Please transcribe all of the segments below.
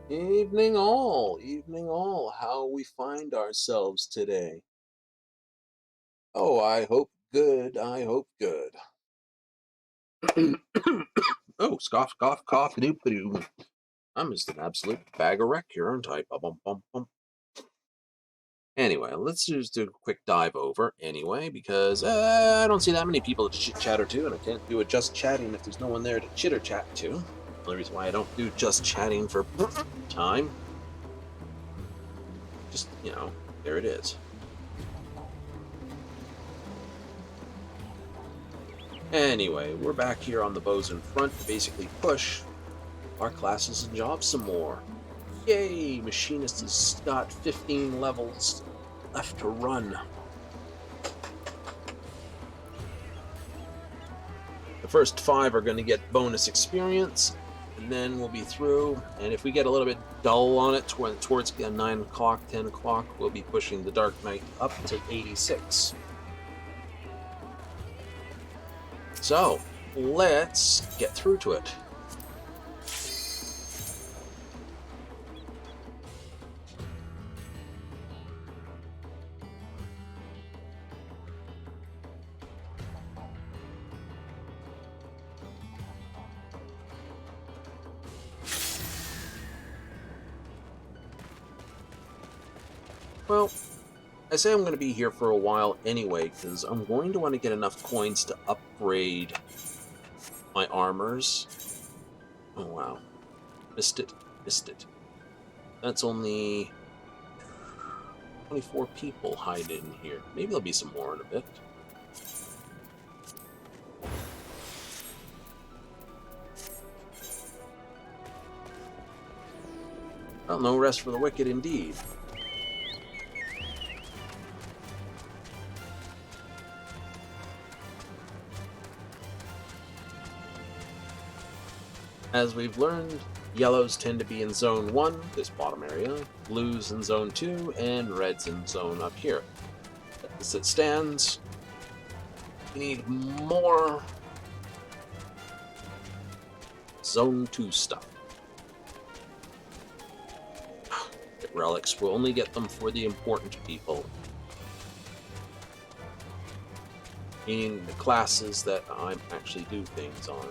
Evening all. How we find ourselves today? Oh, I hope good. I hope good. Oh, scoff, cough, cough, doop doo. I'm just an absolute bag of wreck here, aren't I? Bum, bum, bum, bum. Anyway, let's just do a quick dive over anyway, because I don't see that many people to chit chatter to, and I can't do it just chatting if there's no one there to chitter chat to. Only reason why I don't do just chatting for time. Just, there it is. Anyway, we're back here on the Bozja front to basically push our classes and jobs some more. Yay! Machinist has got 15 levels left to run. The first 5 are going to get bonus experience, and then we'll be through. And if we get a little bit dull on it towards 9 o'clock, 10 o'clock, we'll be pushing the Dark Knight up to 86. So, let's get through to it. Well, I say I'm going to be here for a while anyway, because I'm going to want to get enough coins to upgrade my armors. Oh, wow. Missed it. That's only 24 people hiding in here. Maybe there'll be some more in a bit. Well, no rest for the wicked indeed. As we've learned, yellows tend to be in Zone 1, this bottom area, blues in Zone 2, and reds in Zone up here. As it stands, we need more Zone 2 stuff. Get relics, we'll only get them for the important people. Meaning the classes that I actually do things on.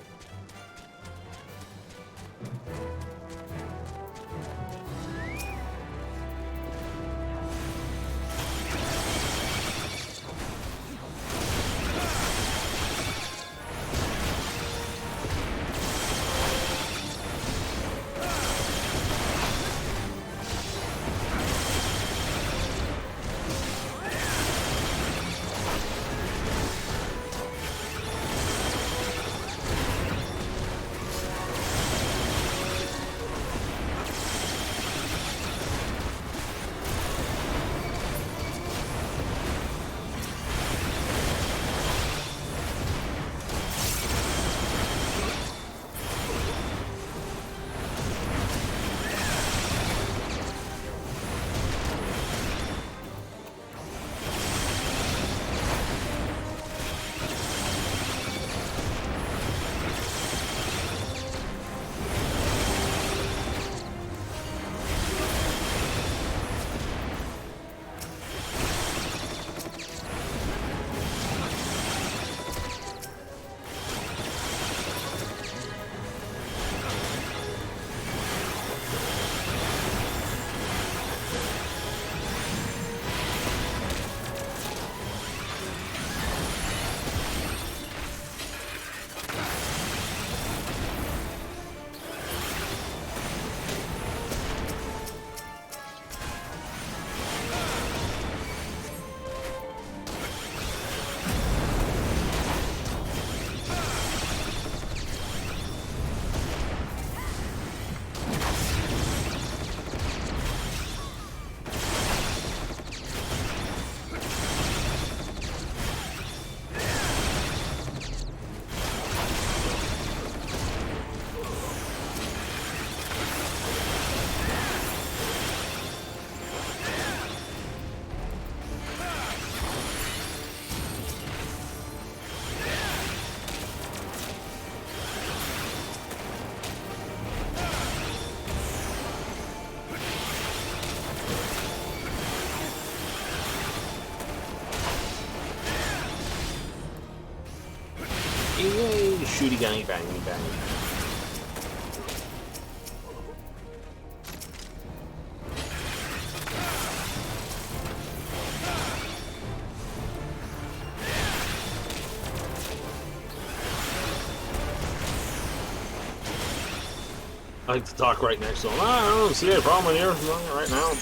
Yay! Shooty gangy bangy bang. I like to talk right next to him. I don't see a problem here right now.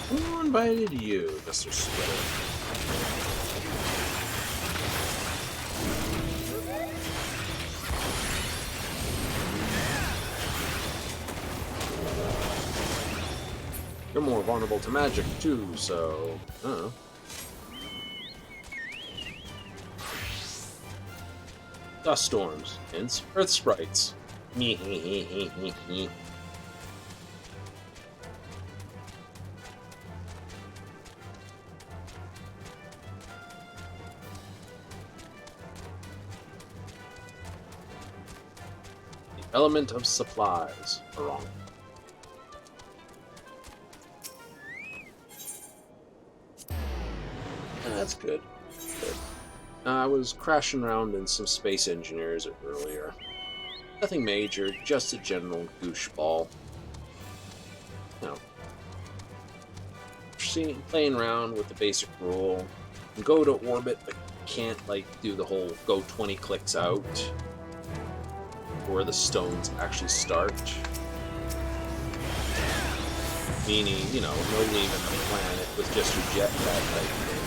Who invited you, Mr. Splitter? You're more vulnerable to magic, too, so... I don't know. Dust storms. Hints. Earth sprites. Element of supplies. Wrong. That's good. Good. I was crashing around in some space engineers earlier. Nothing major, just a general gooseball. You know, playing around with the basic rule. Go to orbit, but can't like do the whole go 20 clicks out where the stones actually start. Meaning, you know, no leaving the planet with just your jetpack type thing.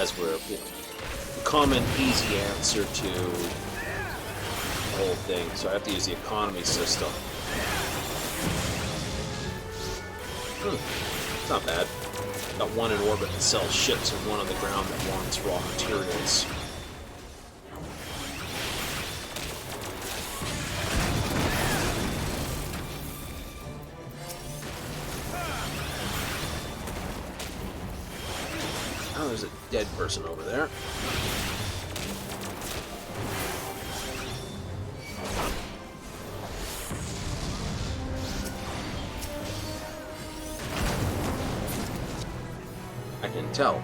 As we're, you know, the common easy answer to the whole thing. So I have to use the economy system. It's not bad. Got one in orbit that sells ships and one on the ground that wants raw materials. Oh, there's a dead person over there. I can tell.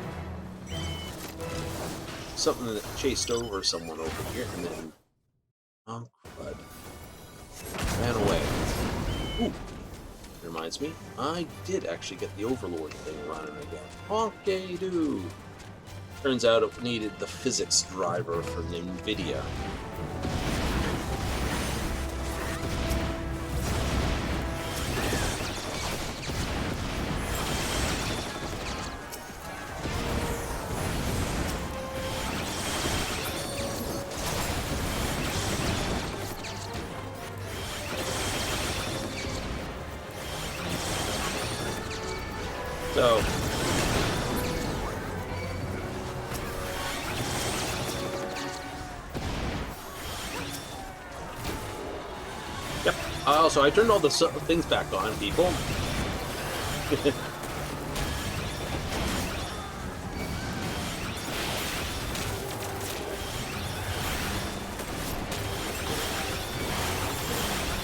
Something that chased over someone over here and then... oh, crud. Ran away. Ooh. Reminds me, I did actually get the Overlord thing running again. Honky-doo! Turns out it needed the physics driver from NVIDIA. So, yep. So I turned all the things back on, people.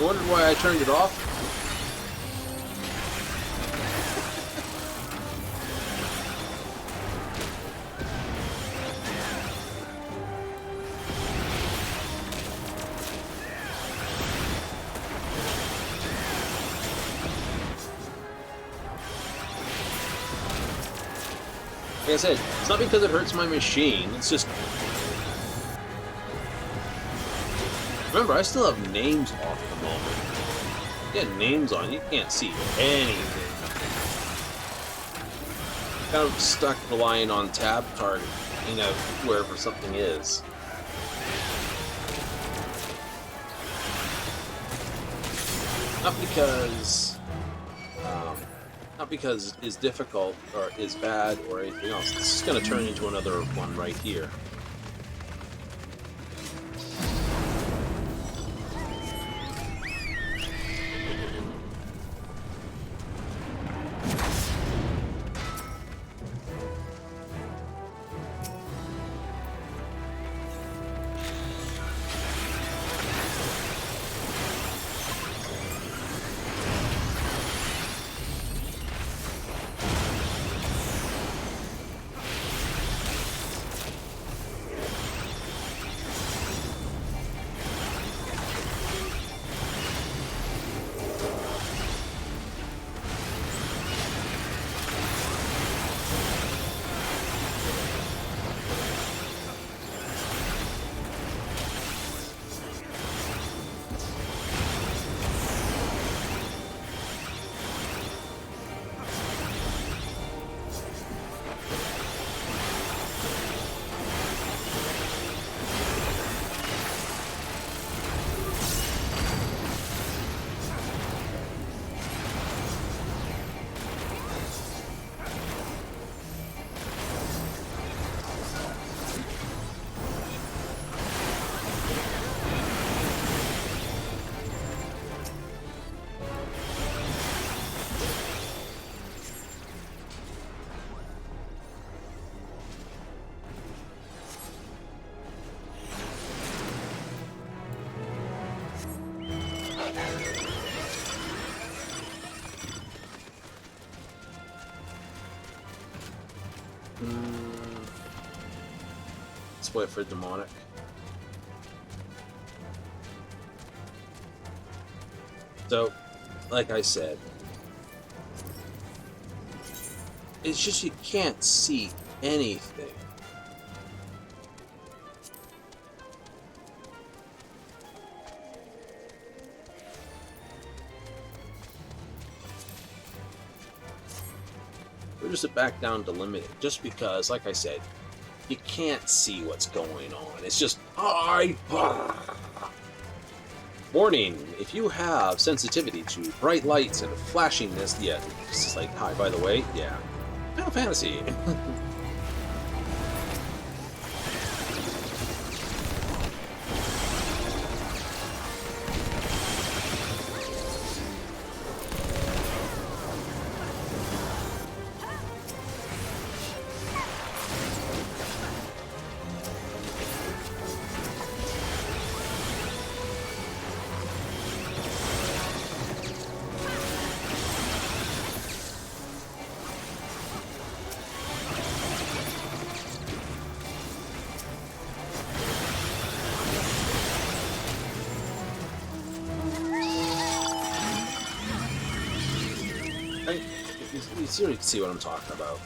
wondered why I turned it off? Like I said, it's not because it hurts my machine, it's just... Remember, I still have names off at the moment. You get names on, you can't see anything. Kind of stuck relying on tab target, wherever something is. Not because it's difficult or is bad or anything else. This is going to turn into another one right here. Let's wait for demonic. So, like I said, it's just you can't see anything. We're just back down to limited, just because, like I said, you can't see what's going on. It's just warning: if you have sensitivity to bright lights and flashiness, yeah, it's just like, hi, by the way, yeah, Final Fantasy. You can see what I'm talking about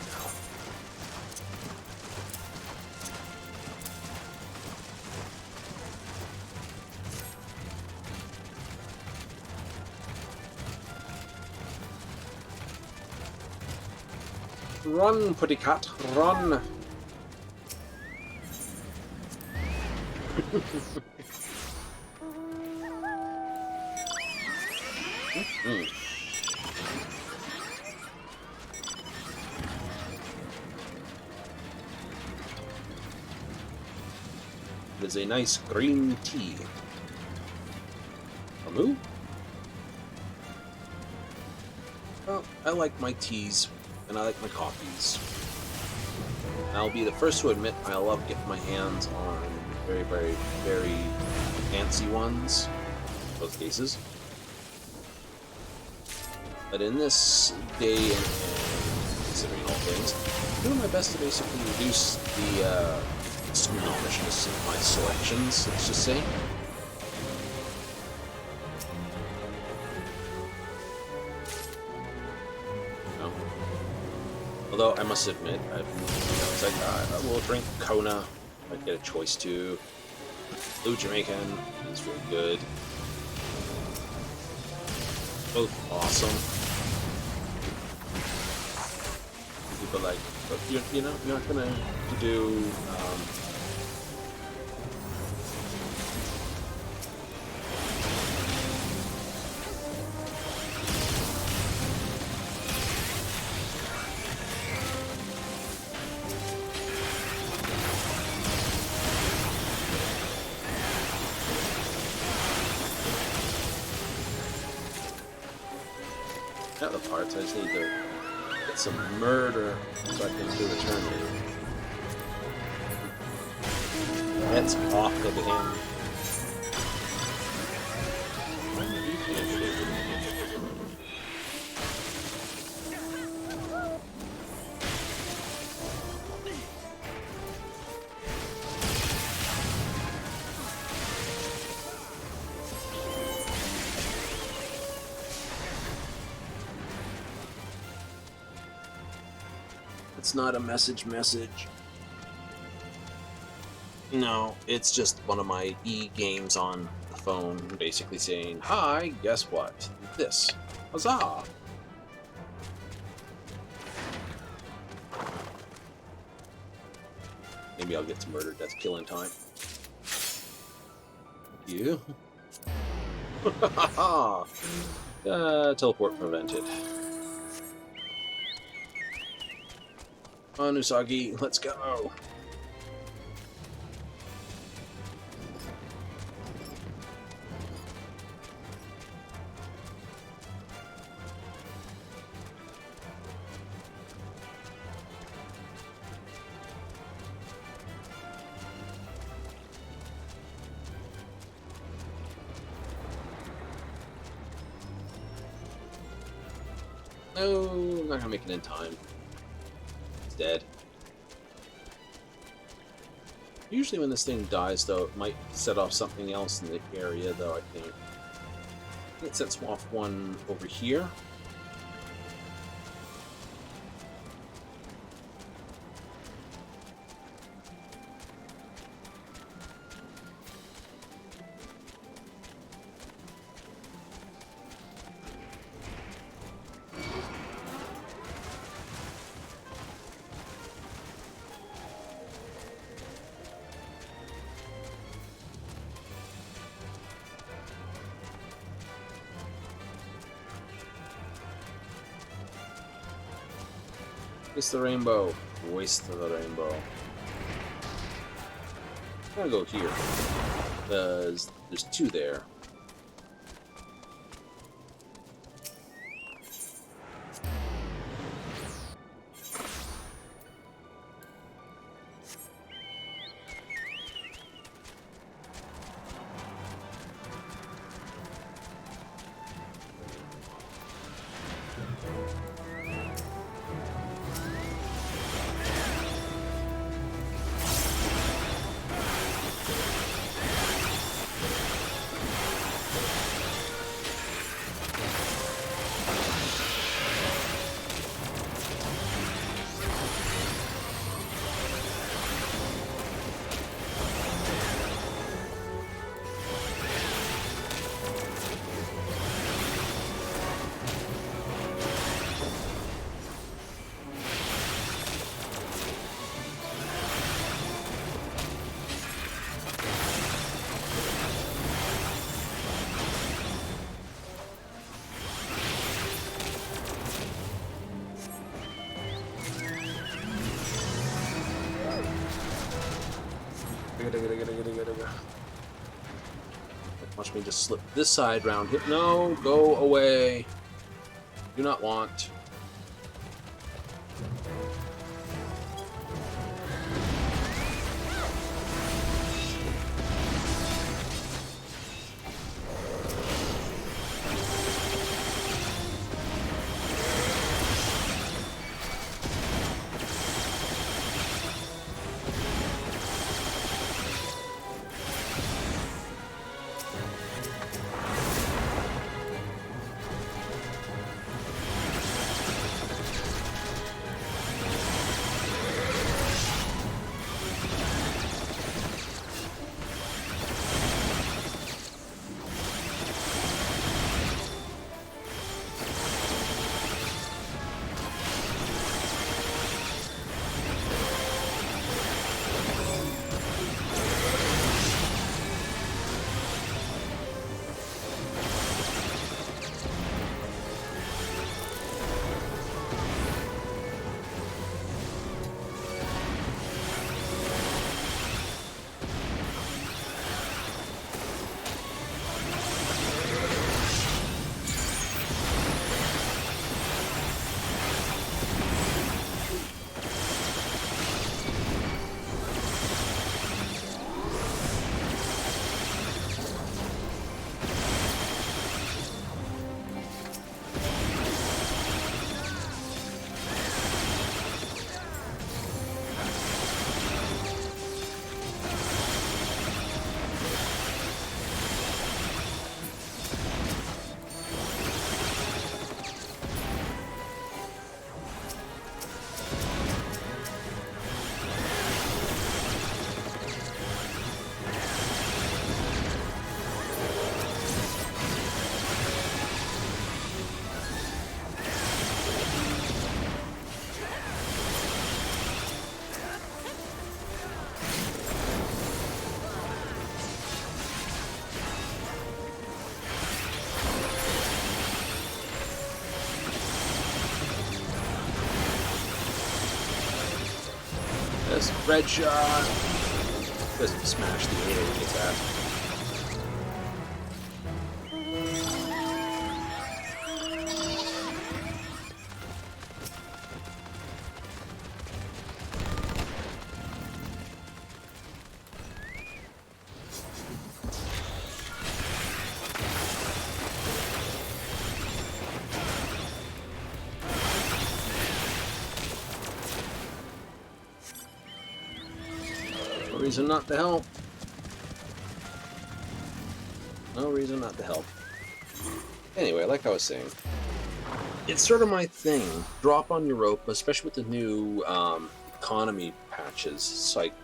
now. Run, pretty cat, run! It is a nice green tea. Amu? Well, I like my teas, and I like my coffees. I'll be the first to admit I love getting my hands on very, very, very fancy ones. In both cases. But in this day and considering all things, I'm doing my best to basically reduce the snobbishness of my selections, let's just say. No. Although I must admit, it's like I will drink Kona if I get a choice to. Blue Jamaican is really good. Both awesome. But like, but you know, you're not gonna do. Not the parts. I just need to get some murder so I can do eternally. That's off of him. It's not a message. No, it's just one of my e-games on the phone, basically saying, "Hi, guess what? This. Huzzah!" Maybe I'll get to murder, death, kill in time. You? Teleport prevented. Come on, Usagi, let's go! No, I'm not gonna make it in time. It's dead. Usually when this thing dies, though, it might set off something else in the area, though, I think. It sets off one over here. Waste the rainbow. Waste the rainbow. I'm gonna go here. Because there's two there. Watch me just slip this side round here. No, go away. Do not want. Nice. Red shot. Doesn't smash the AoE attack. No reason not to help. No reason not to help. Anyway, like I was saying, it's sort of my thing. Drop on Europa, especially with the new economy patches. It's like,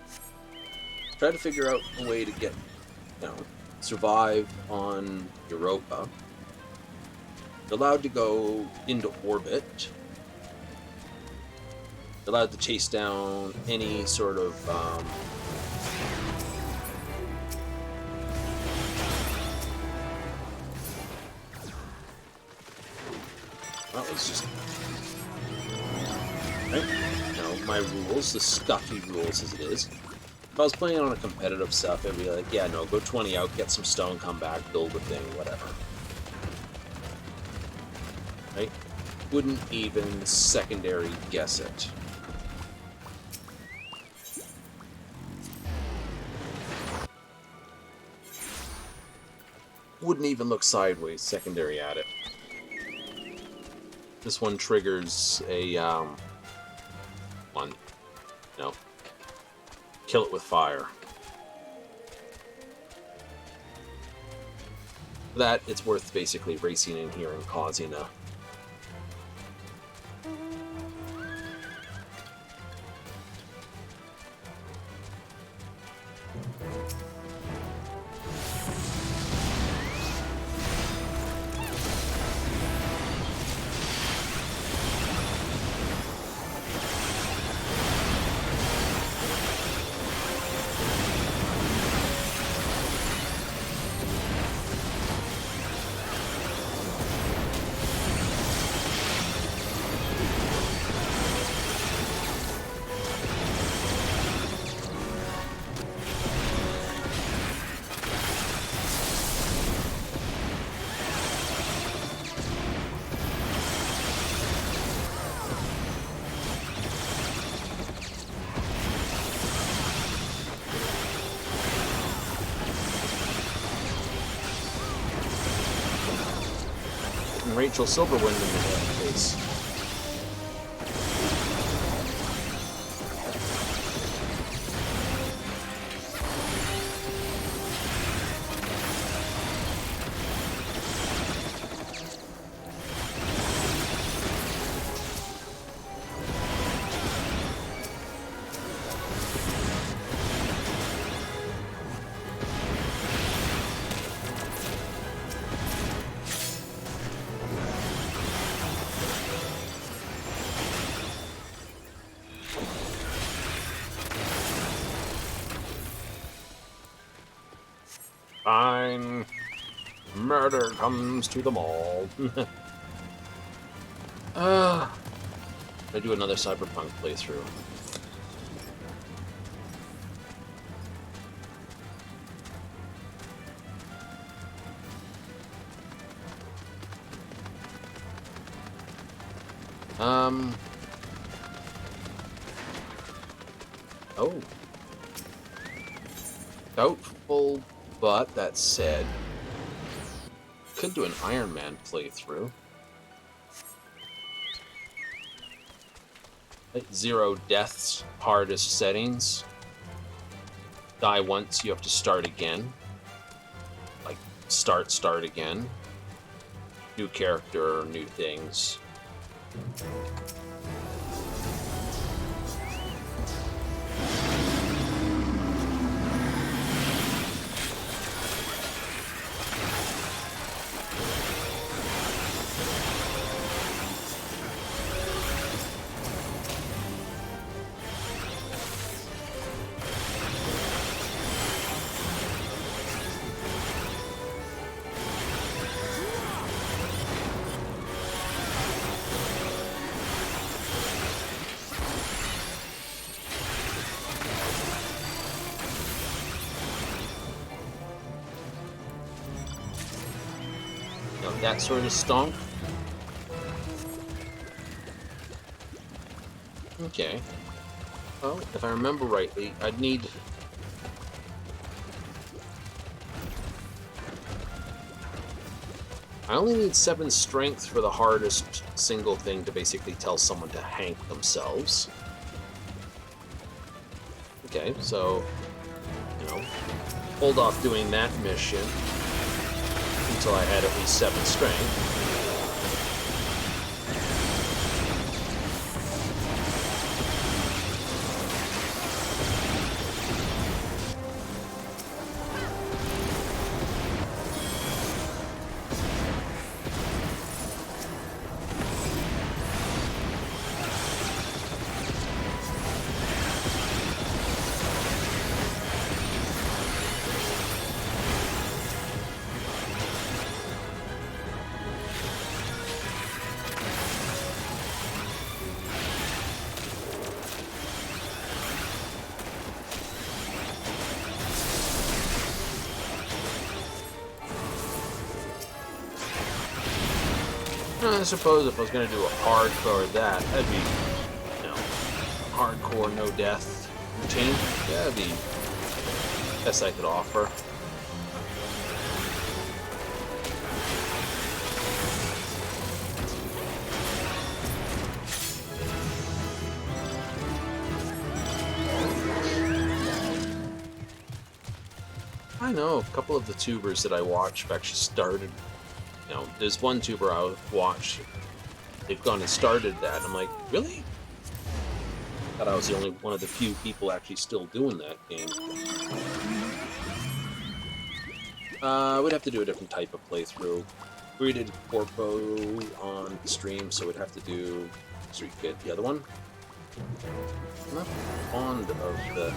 try to figure out a way to get, survive on Europa. You're allowed to go into orbit. You're allowed to chase down any sort of that was just right. My rules, the stuffy rules as it is. If I was playing on a competitive stuff, I'd be like, yeah, no, go 20 out, get some stone, come back, build a thing, whatever. Right? Wouldn't even secondary guess it. Wouldn't even look sideways secondary at it. This one triggers a kill it with fire. For that, it's worth basically racing in here and causing a Rachel Silverwind in the face. Fine. Murder comes to them all. I do another Cyberpunk playthrough. Oh. Doubtful, but that said, could do an Iron Man playthrough. Like 0 deaths, hardest settings. Die once, you have to start again. Like, start again. New character, new things. that sort of stonk. Okay. Well, if I remember rightly, I'd need... I only need 7 strength for the hardest single thing to basically tell someone to hank themselves. Okay, so, you know, hold off doing that mission until I had at least 7 strength. I suppose if I was going to do a hardcore that, that'd be, you know, hardcore no death routine. Yeah, that'd be the best I could offer. I know a couple of the tubers that I watch have actually started. You know, there's one tuber I watch, they've gone and started that. I'm like, really? Thought I was the only one of the few people actually still doing that game. We'd have to do a different type of playthrough. We did Corpo on the stream, so we'd have to do... So you get the other one? I'm not fond of the...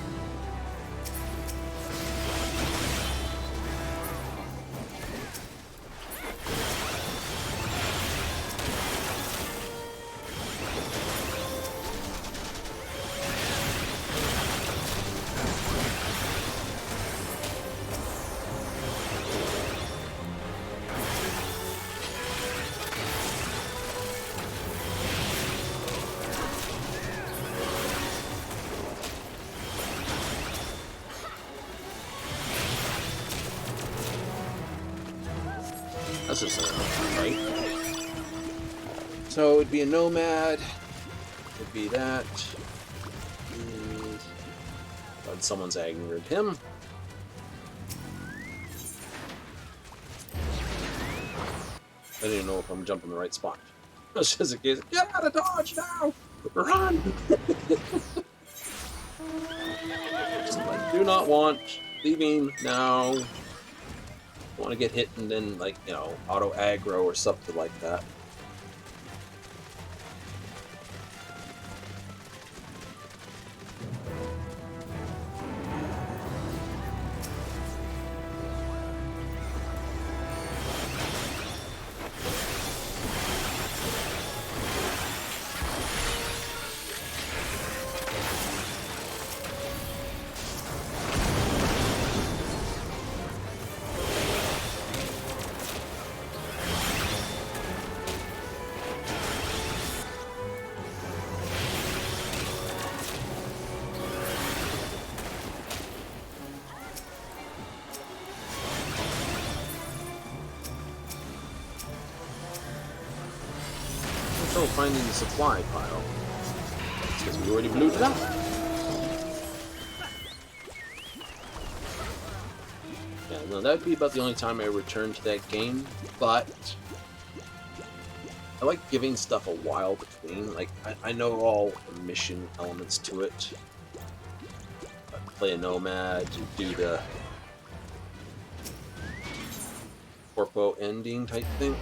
That's just right. So it'd be a nomad. It'd be that. But someone's angered him. I didn't know if I'm jumping the right spot. It's just a case of, get out of Dodge now! Run! Just like, do not want, leaving now. Want to get hit and then, like, you know, auto aggro or something like that. Finding the supply pile. It's because we already blew it up. Yeah, no, that would be about the only time I return to that game, but I like giving stuff a while between. Like, I know all the mission elements to it. Play a nomad, do the corpo ending type thing.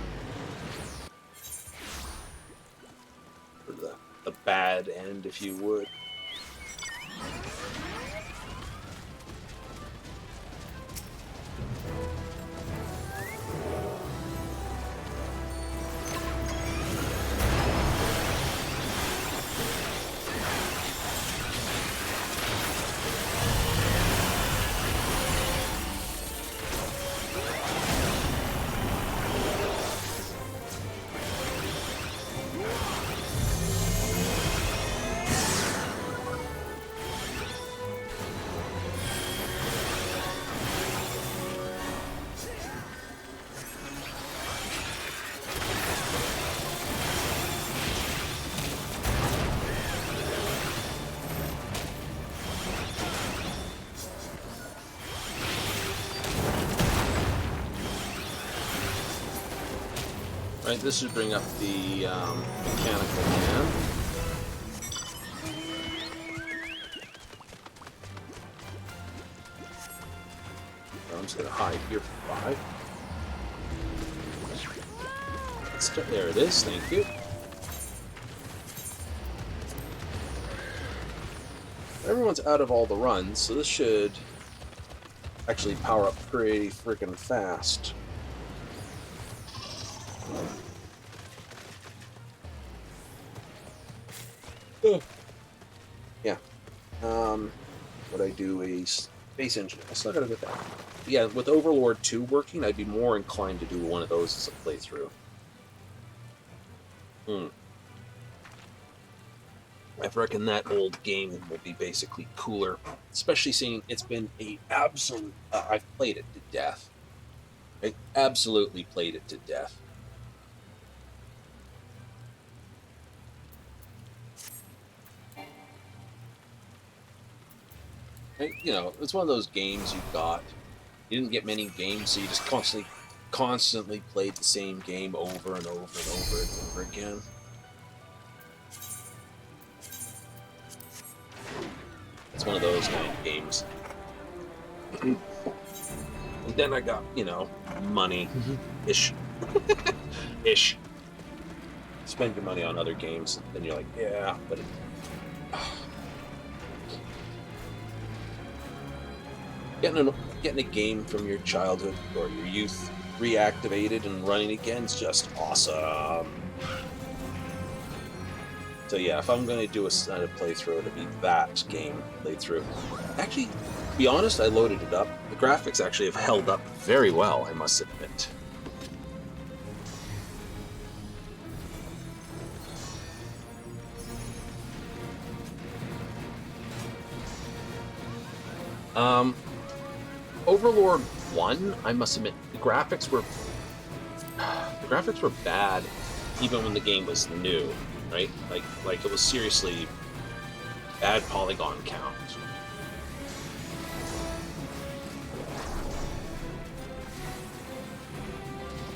The bad end, if you would. Right, this should bring up the mechanical man. I'm just going to hide here for 5. There it is, thank you. Everyone's out of all the runs, so this should actually power up pretty freaking fast. Yeah. Would I do a space engine? I still gotta get that. Yeah, with Overlord 2 working, I'd be more inclined to do one of those as a playthrough. I reckon that old game will be basically cooler, especially seeing it's been a absolute. I've played it to death. I absolutely played it to death. And, you know, it's one of those games you got. You didn't get many games, so you just constantly played the same game over and over and over and over again. It's one of those kind of games. And then I got, you know, money-ish. Ish. Spend your money on other games, and then you're like, yeah, but getting a game from your childhood or your youth reactivated and running again is just awesome. So yeah, if I'm going to do a playthrough, it'll be that game playthrough. Actually, to be honest, I loaded it up. The graphics actually have held up very well, I must admit. Overlord 1, I must admit, the graphics were bad even when the game was new, right? Like it was seriously bad polygon count.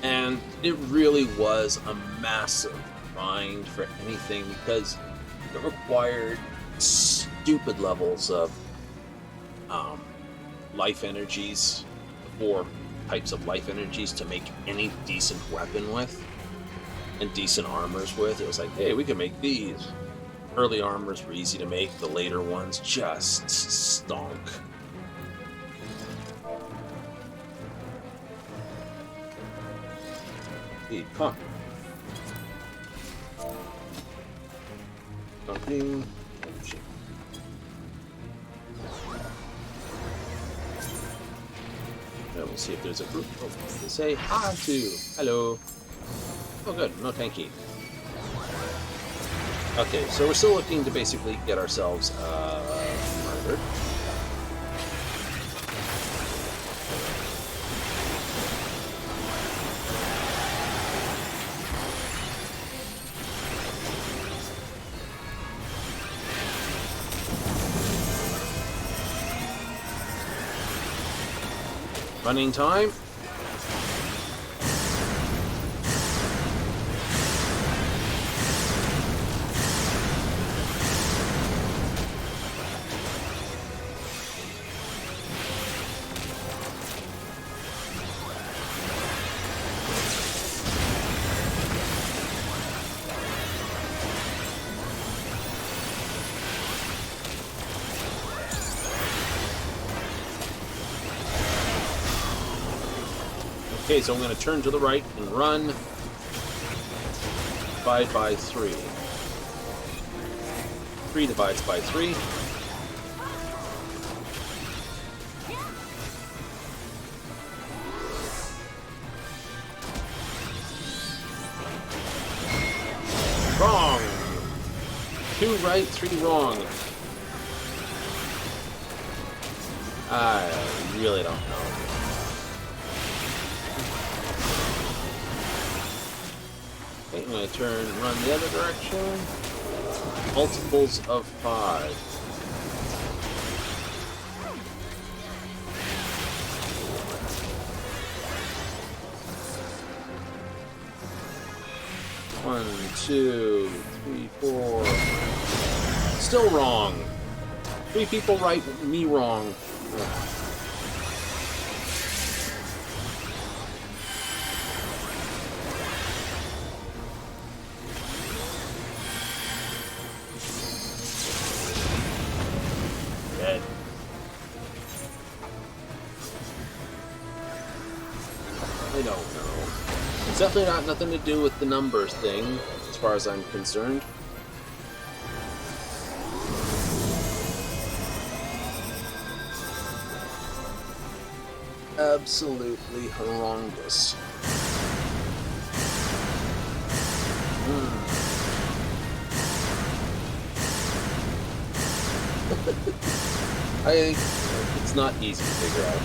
And it really was a massive grind for anything because it required stupid levels of life energies, 4 types of life energies to make any decent weapon with and decent armors with. It was like, hey, we can make these. Early armors were easy to make, the later ones just stunk. Hey, huh. Something. Oh, shit. We'll see if there's a group to say hi to. Hello. Oh, good. No tanky. Okay, so we're still looking to basically get ourselves murdered. Running time. Okay, so I'm going to turn to the right and run. Divide by 3. 3 divides by 3. Wrong! 2 right, 3 wrong. I really don't know. Okay, I'm going to turn and run the other direction. Multiples of 5. 1, 2, 3, 4. Still wrong. 3 people right, me wrong. Ugh. Dead. I don't know. It's definitely got nothing to do with the numbers thing, as far as I'm concerned. Absolutely horrendous. I think it's not easy to figure out.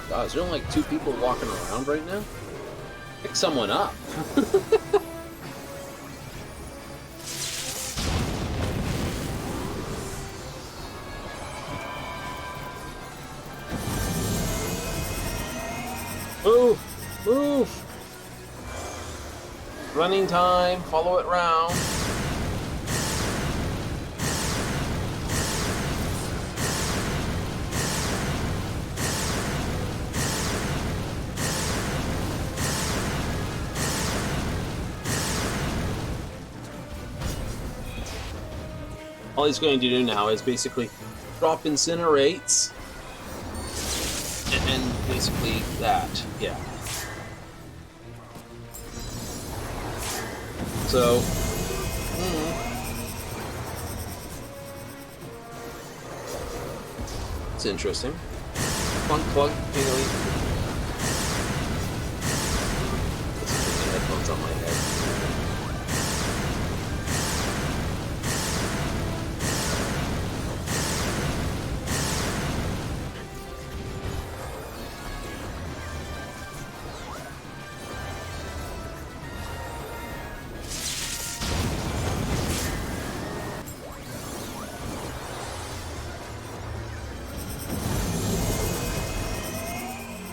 God, is there only like 2 people walking around right now? Pick someone up. Move! Move! Running time, follow it round. All he's going to do now is basically drop incinerates and basically that, yeah. So, it's interesting. Clunk, clunk, tingly. Let's put the headphones on my head.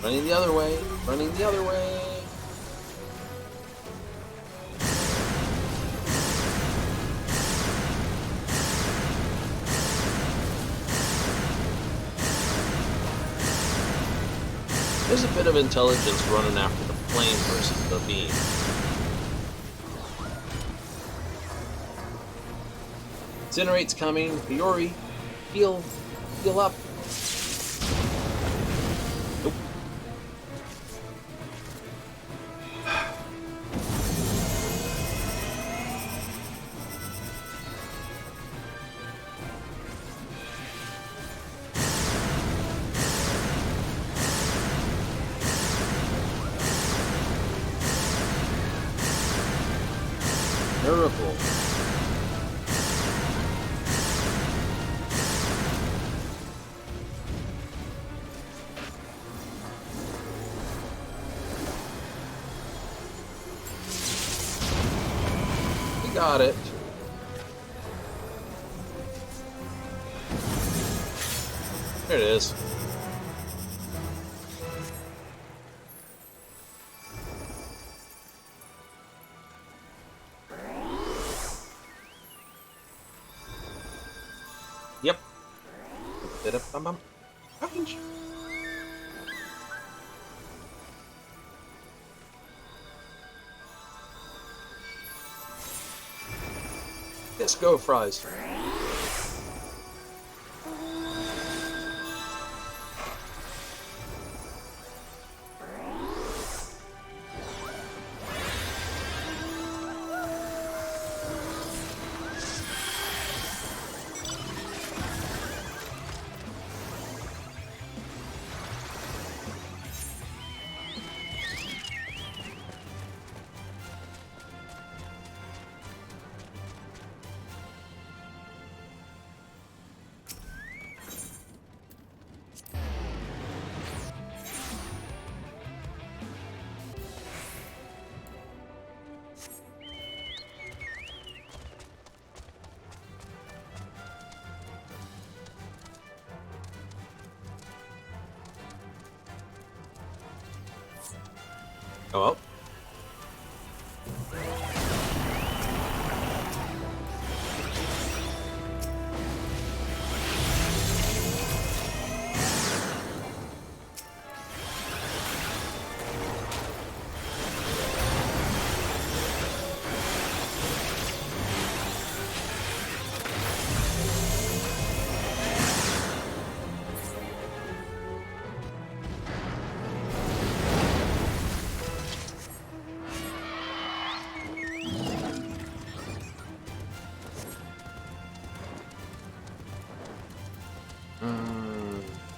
Running the other way, running the other way. There's a bit of intelligence running after the flame versus the beam. Incinerate's coming. Fiori, heal up. Nope. Terrible. We got it. There it is. Yep. Ouch. Let's go, fries. Oh well.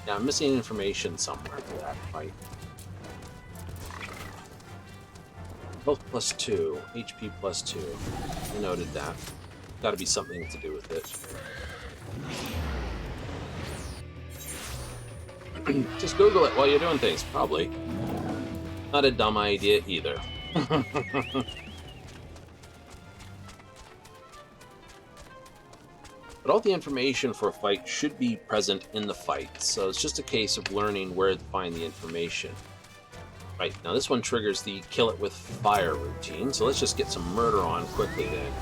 Yeah, I'm missing information somewhere for that fight. Health plus 2, HP plus 2. I noted that. Got to be something to do with it. Just Google it while you're doing things, probably. Not a dumb idea either. But all the information for a fight should be present in the fight, so it's just a case of learning where to find the information. Right, now this one triggers the kill it with fire routine, so let's just get some murder on quickly then.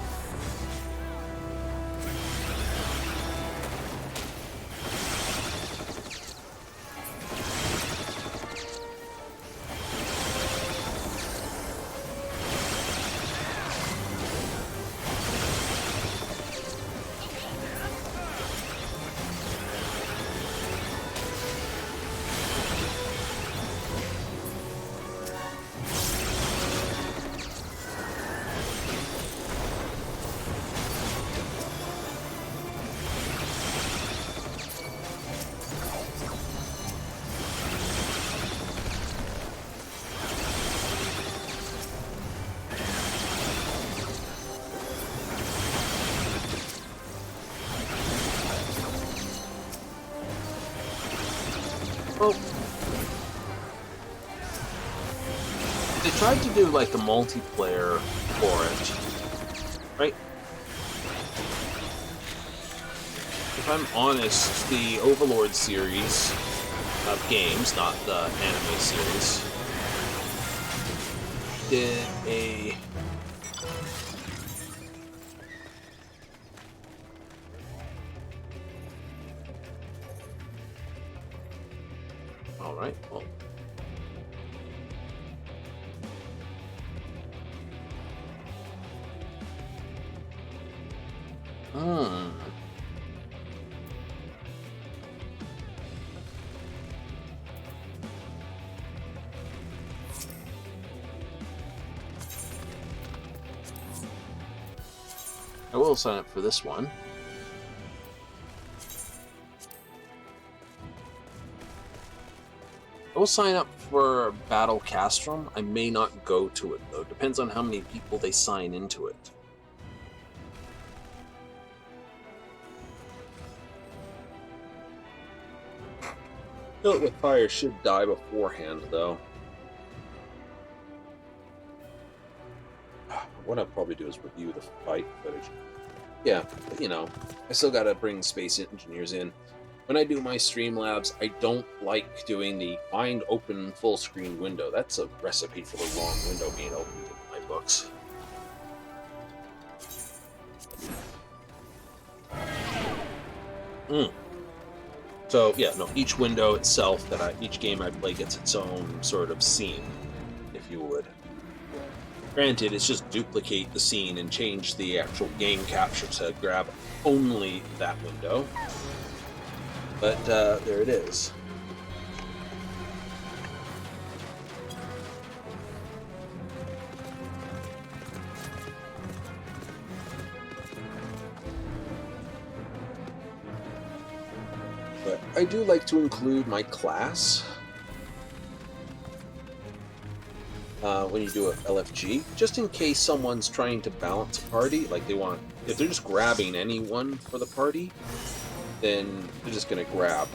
Well, they tried to do like the multiplayer for it, right? If I'm honest, the Overlord series of games, not the anime series, did a Alright, well. I will sign up for this one. I will sign up for Battle Castrum. I may not go to it, though. Depends on how many people they sign into it. Kill it with fire should die beforehand, though. What I'll probably do is review the fight footage. Yeah, but you know, I still gotta bring space engineers in. When I do my Streamlabs, I don't like doing the find open full screen window. That's a recipe for the wrong window being opened in my books. So yeah, no, each window itself each game I play gets its own sort of scene, if you would. Granted, it's just duplicate the scene and change the actual game capture to grab only that window. But there it is. But I do like to include my class when you do a LFG, just in case someone's trying to balance a party, like if they're just grabbing anyone for the party, then they're just going to grab.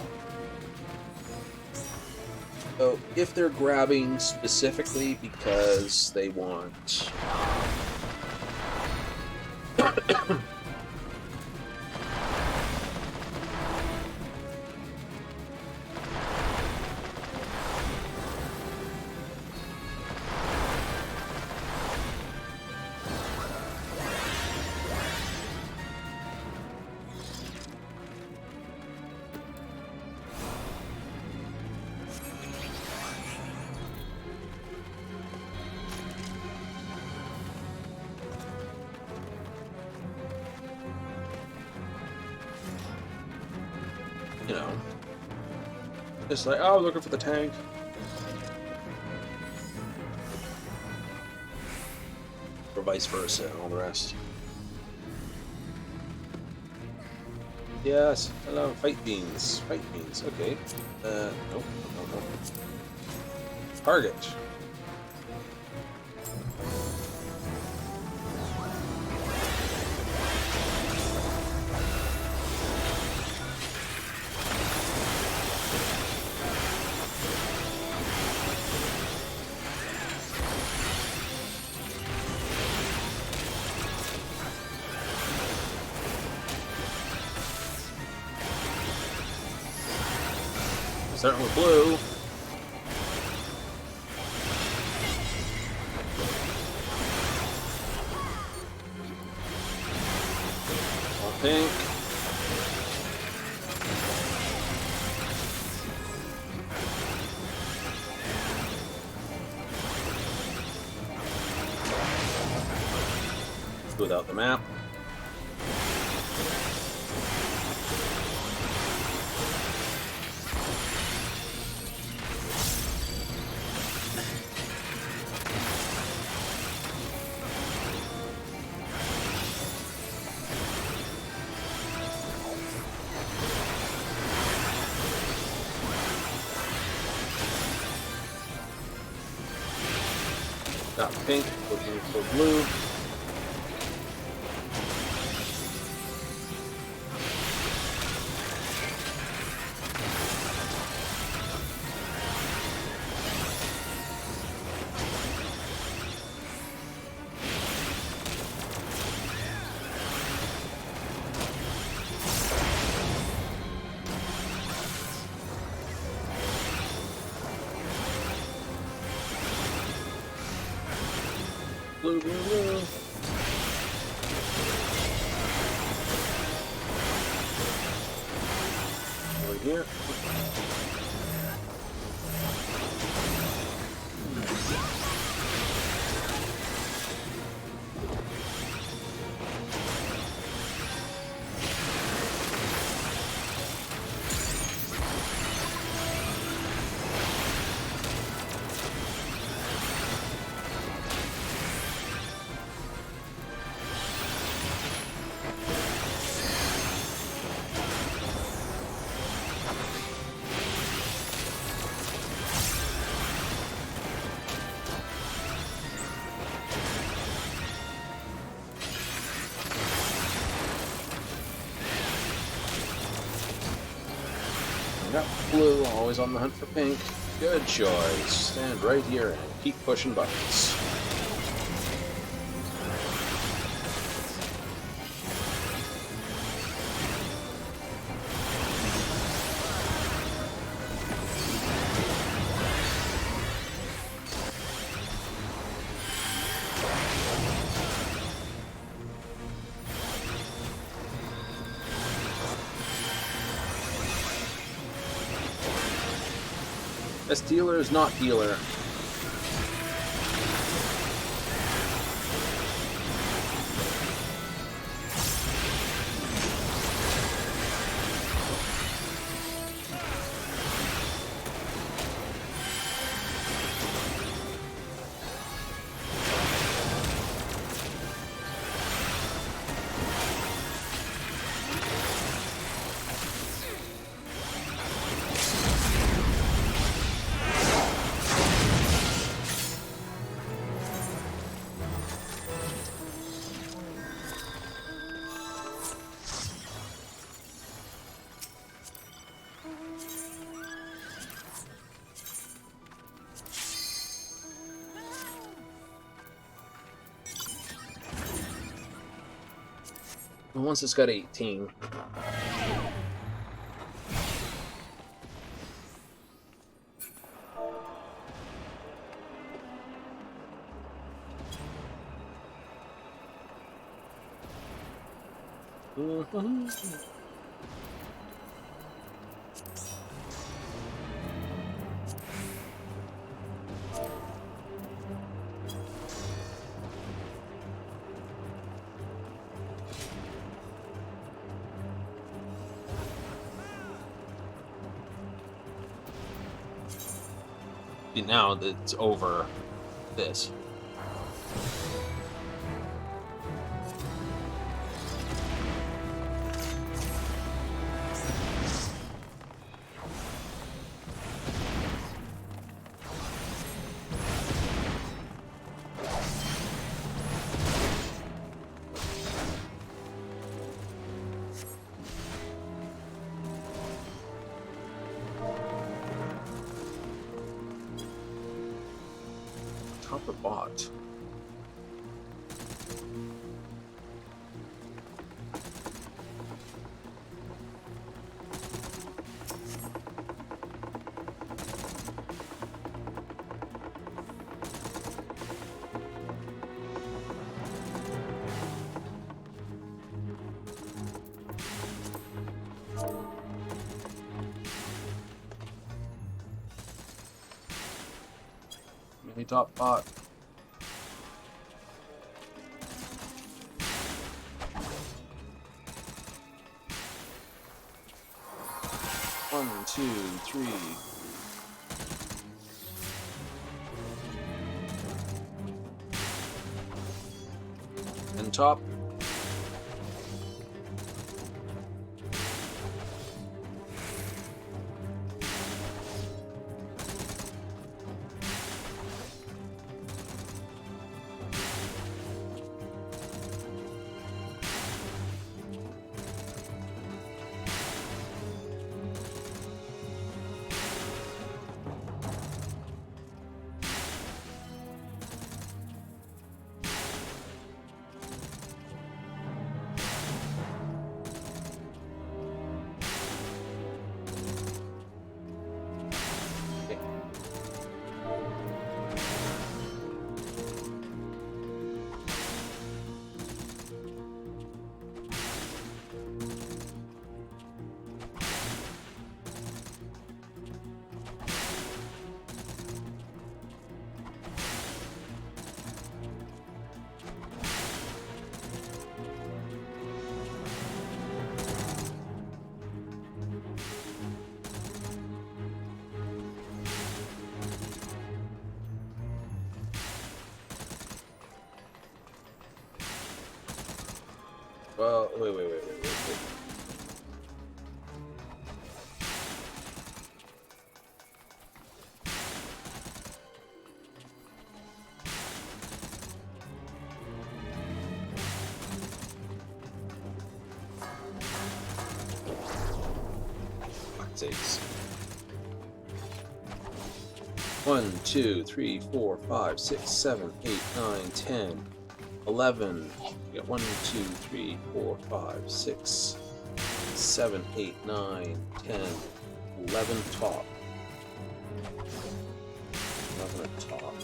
So if they're grabbing specifically because they want Just like, oh, looking for the tank. Or vice versa, and all the rest. Yes, hello, fight beans. Fight beans, okay. Nope. Target. Starting with blue. All pink. Without the map. Got pink, looking for blue. Blue, blue, blue. Over here. Yep, blue, always on the hunt for pink. Good choice. Stand right here and keep pushing buttons. Best dealer is not healer. And once it's got 18. now it's over this. Top or bot? Mini top bot. One, two, three. And top. Well, wait. 1, 2, 3, 4, 5, 6, 7, 8, 9, 10, 11. We got 1, 2, 3, 4, 5, 6, 7, 8, 9, 10, 11 top. 11 at top.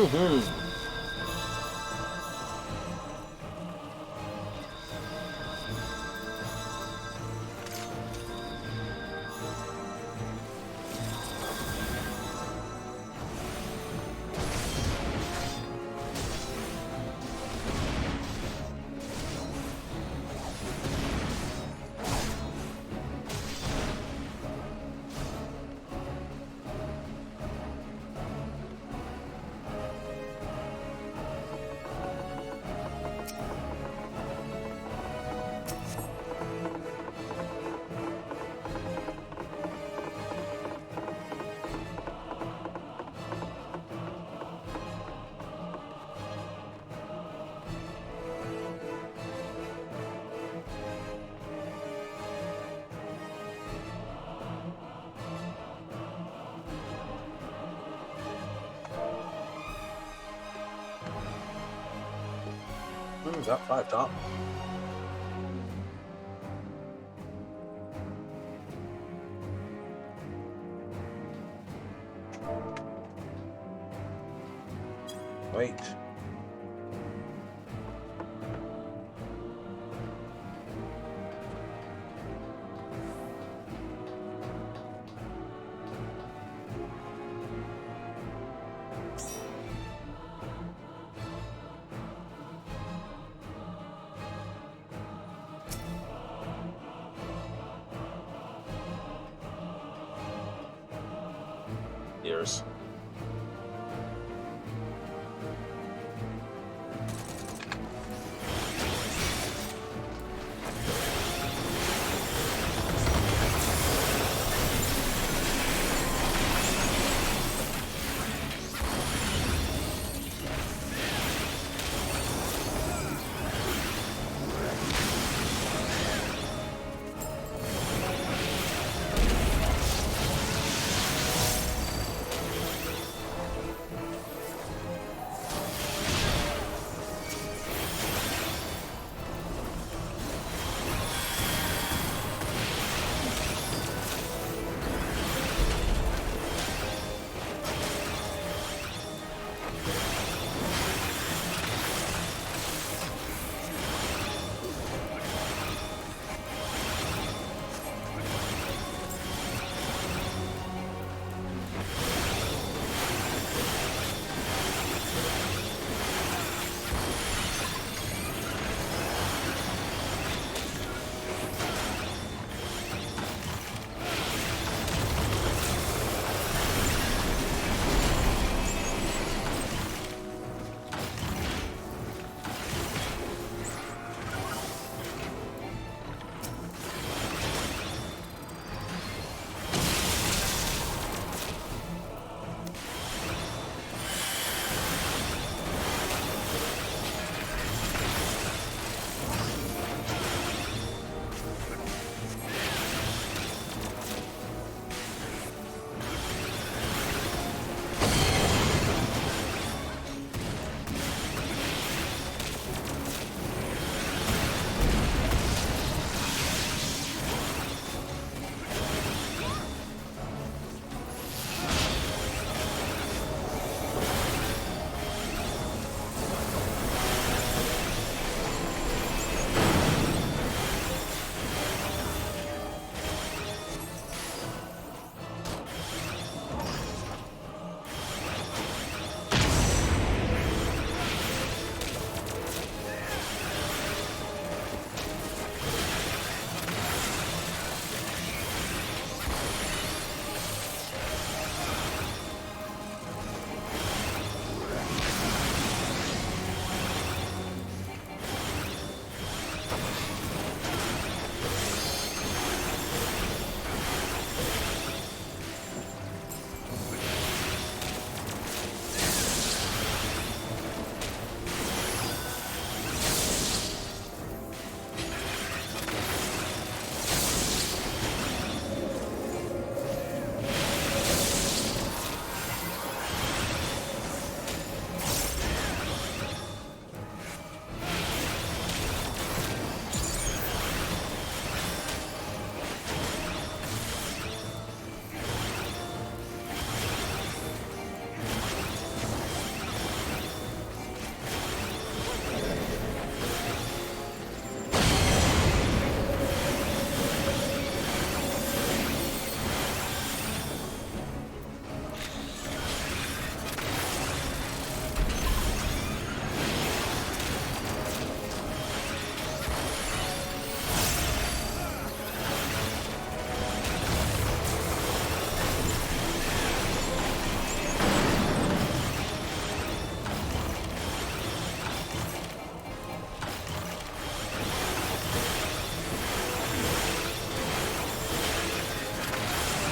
Mm-hmm. Got 5 top. Wait. Years.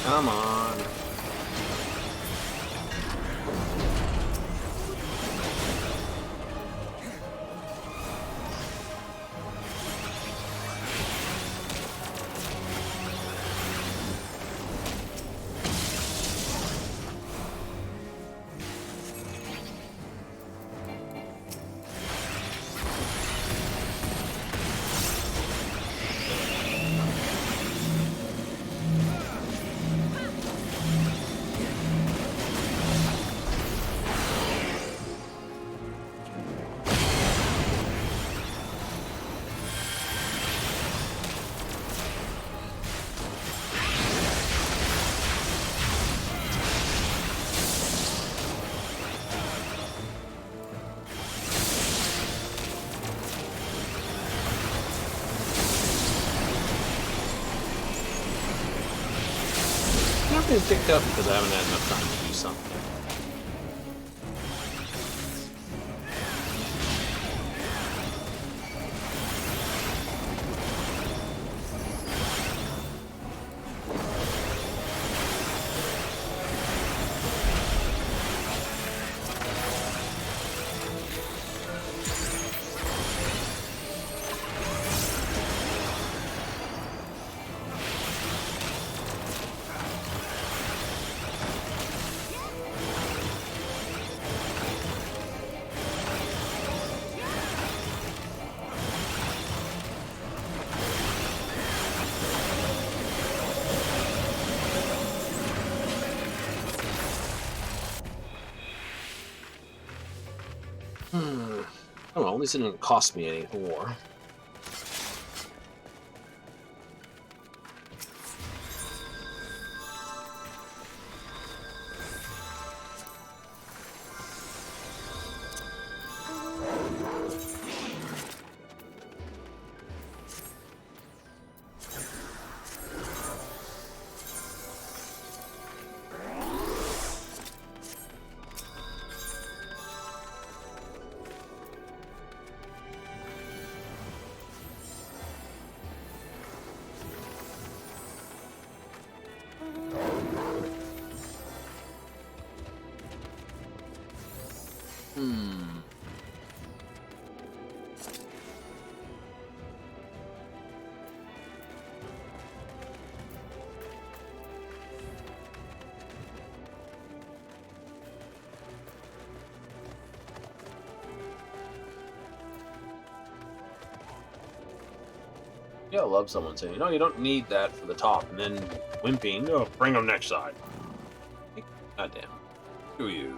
Come on. I'm not getting picked up because I haven't had enough time to do something. Oh well, at least it didn't cost me any more. Yeah, I love someone saying, "No, you don't need that for the top," and then wimping, "Oh, bring them next side." God damn. Who are you?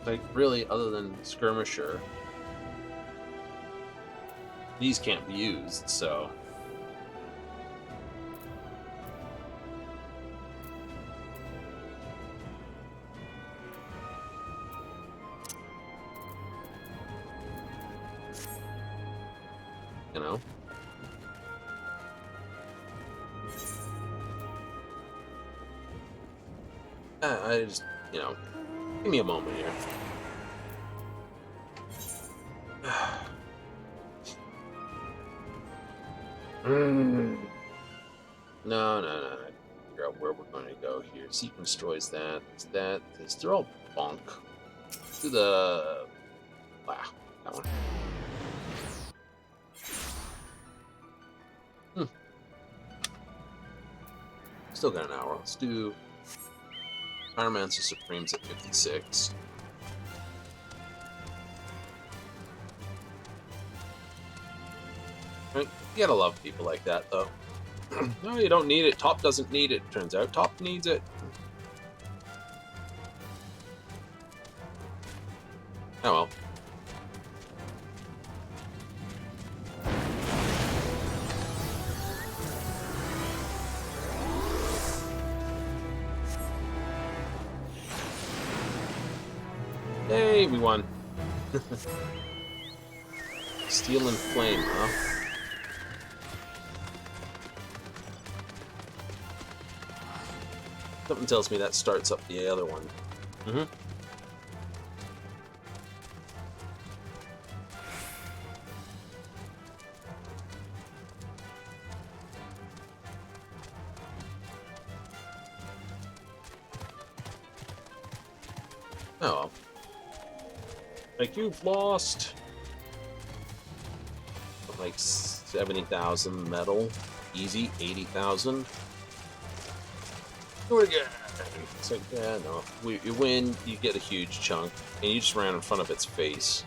Like, really, other than Skirmisher, these can't be used, so... You know? I just, you know, give me a moment here. No. Figure out where we're going to go here. Sequence destroys that. They're all bonk. Do the... Wow, that one. Still got an hour. Let's do Pyromancer Supremes at 56. Right? You gotta love people like that, though. No, you don't need it. Top doesn't need it. Turns out Top needs it. Oh well. Hey, we won. Steel and Flame, huh? Something tells me that starts up the other one. Mm-hmm. Oh, well. Like, you've lost like 70,000 metal. Easy, 80,000. Do it again. It's like, yeah, no. You win, you get a huge chunk, and you just ran in front of its face.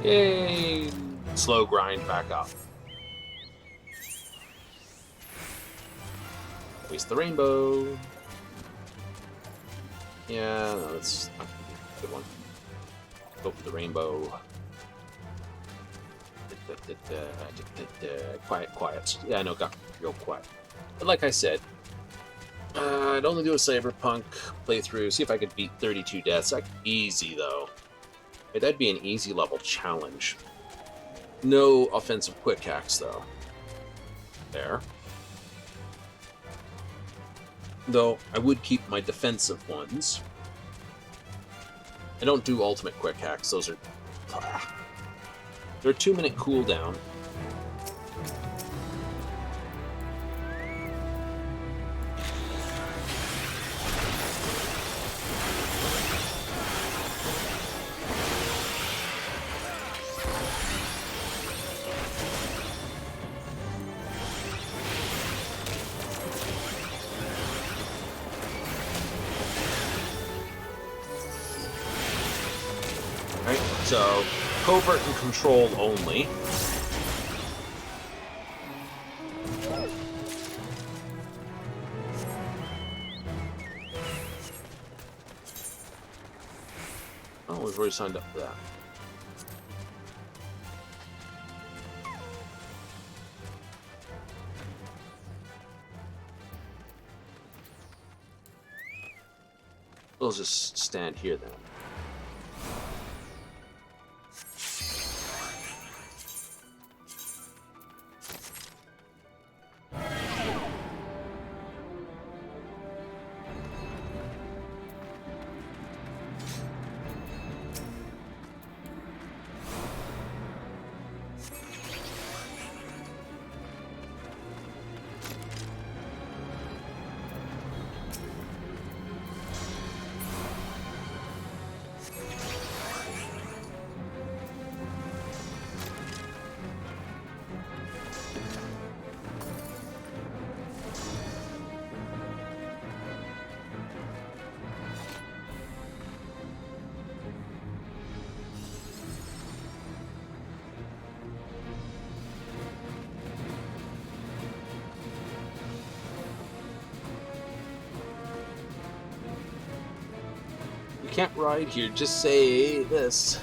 Yay! Slow grind back up. Waste the rainbow. Yeah, no, that's not gonna be a good one. Go for the rainbow. Quiet, quiet. Yeah, I know, got real quiet. But like I said, I'd only do a cyberpunk playthrough, see if I could beat 32 deaths. Easy, though. That'd be an easy level challenge. No offensive quick hacks, though. There. Though, I would keep my defensive ones. I don't do ultimate quick hacks. Those are... They're a 2-minute cooldown. So, covert and control only. Oh, we've already signed up for that. We'll just stand here then. can't ride here, just say this.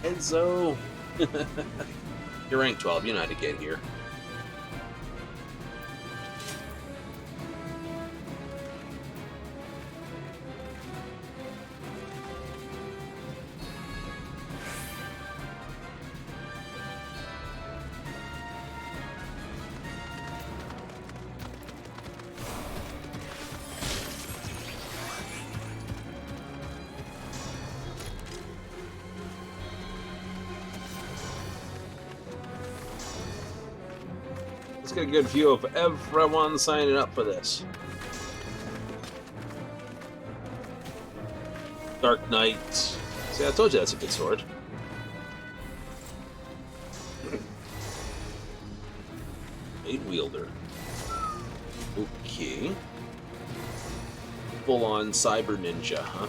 Enzo. You're rank 12, you know how to get here. Let's get a good view of everyone signing up for this. Dark Knight. See, I told you that's a good sword. Blade Wielder. Okay. Full-on Cyber Ninja, huh?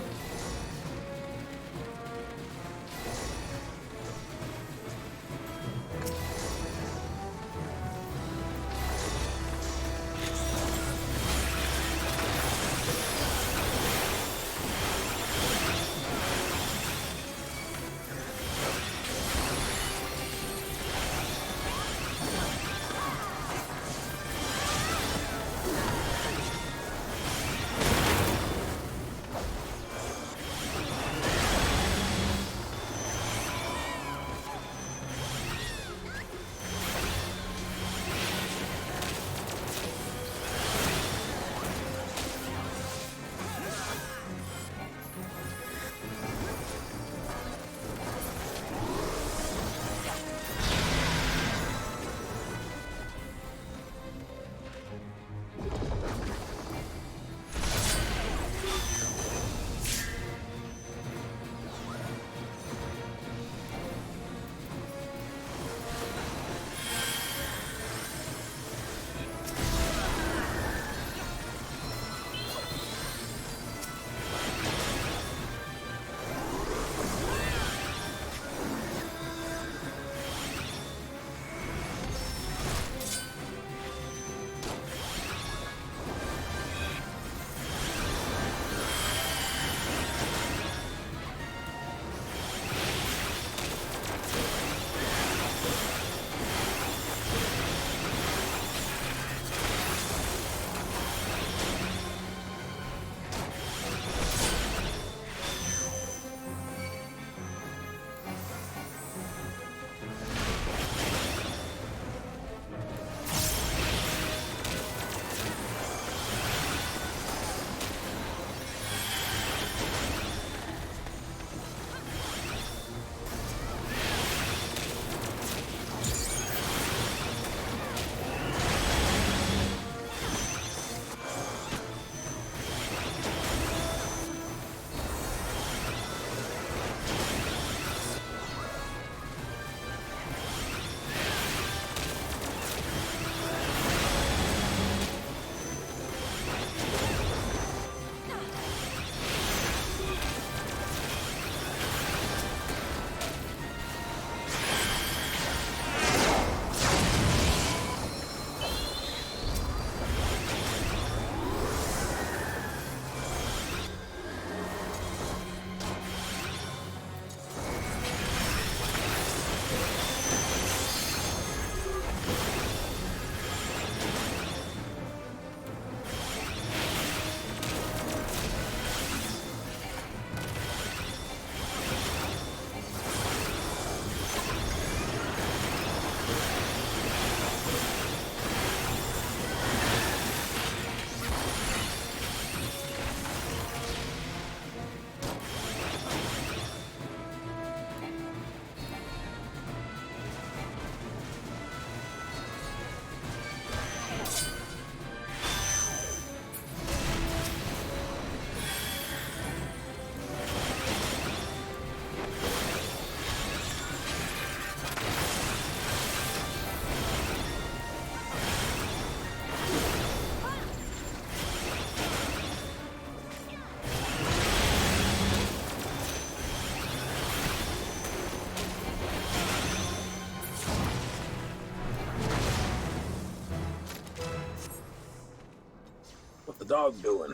What the dog doing?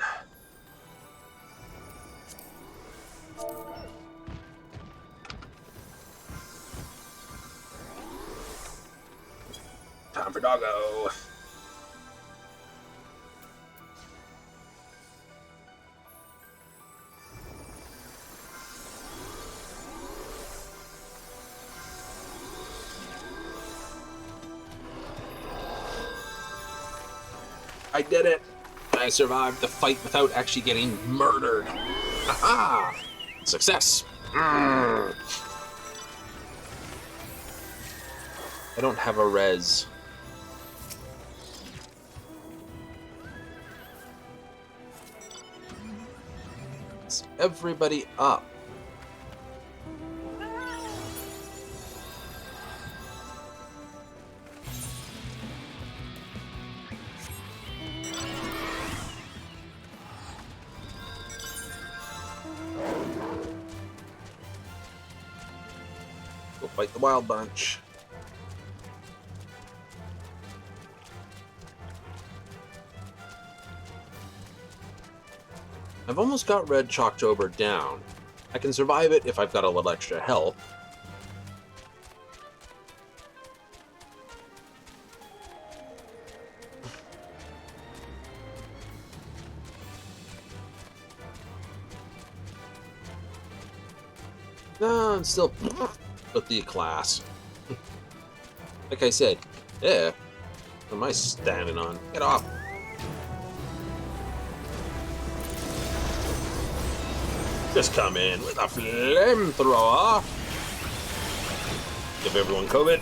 Time for doggo. I did it! I survived the fight without actually getting murdered. Aha! Success! I don't have a res. Is everybody up? Go fight the wild bunch. I've almost got Red Chalktober down. I can survive it if I've got a little extra health. No, I'm still with the class. Like I said, yeah. What am I standing on? Get off. Just come in with a flamethrower. Give everyone COVID.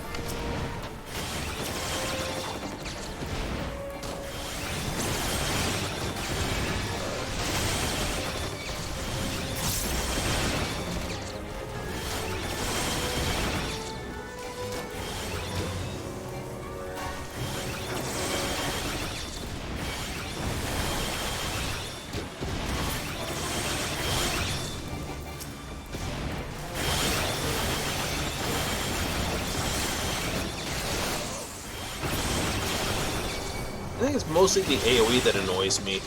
I think it's mostly the AoE that annoys me.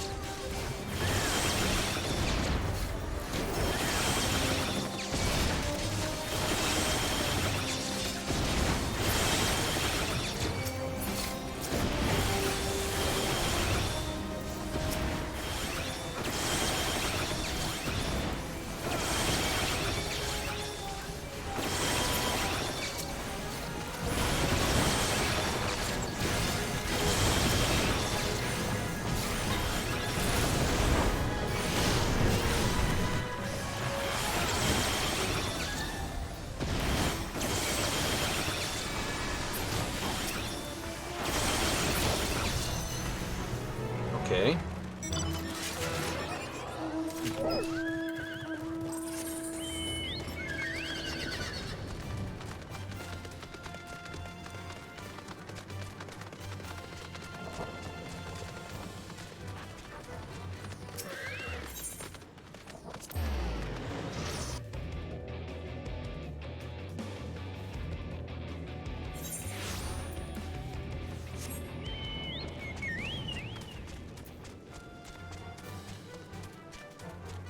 Okay.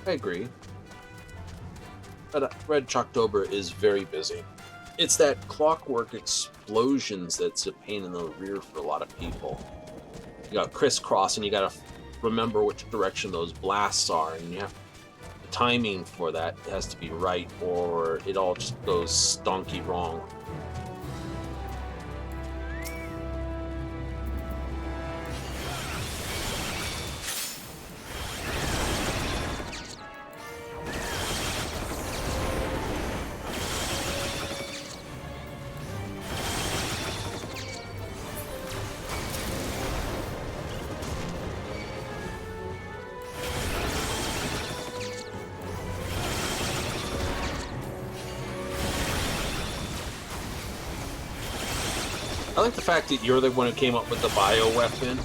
I agree. But Red Chalktober is very busy. It's that clockwork explosions that's a pain in the rear for a lot of people. You got crisscross, and you gotta remember which direction those blasts are, and you have the timing for that has to be right, or it all just goes stonky wrong. I like the fact that you're the one who came up with the bioweapon.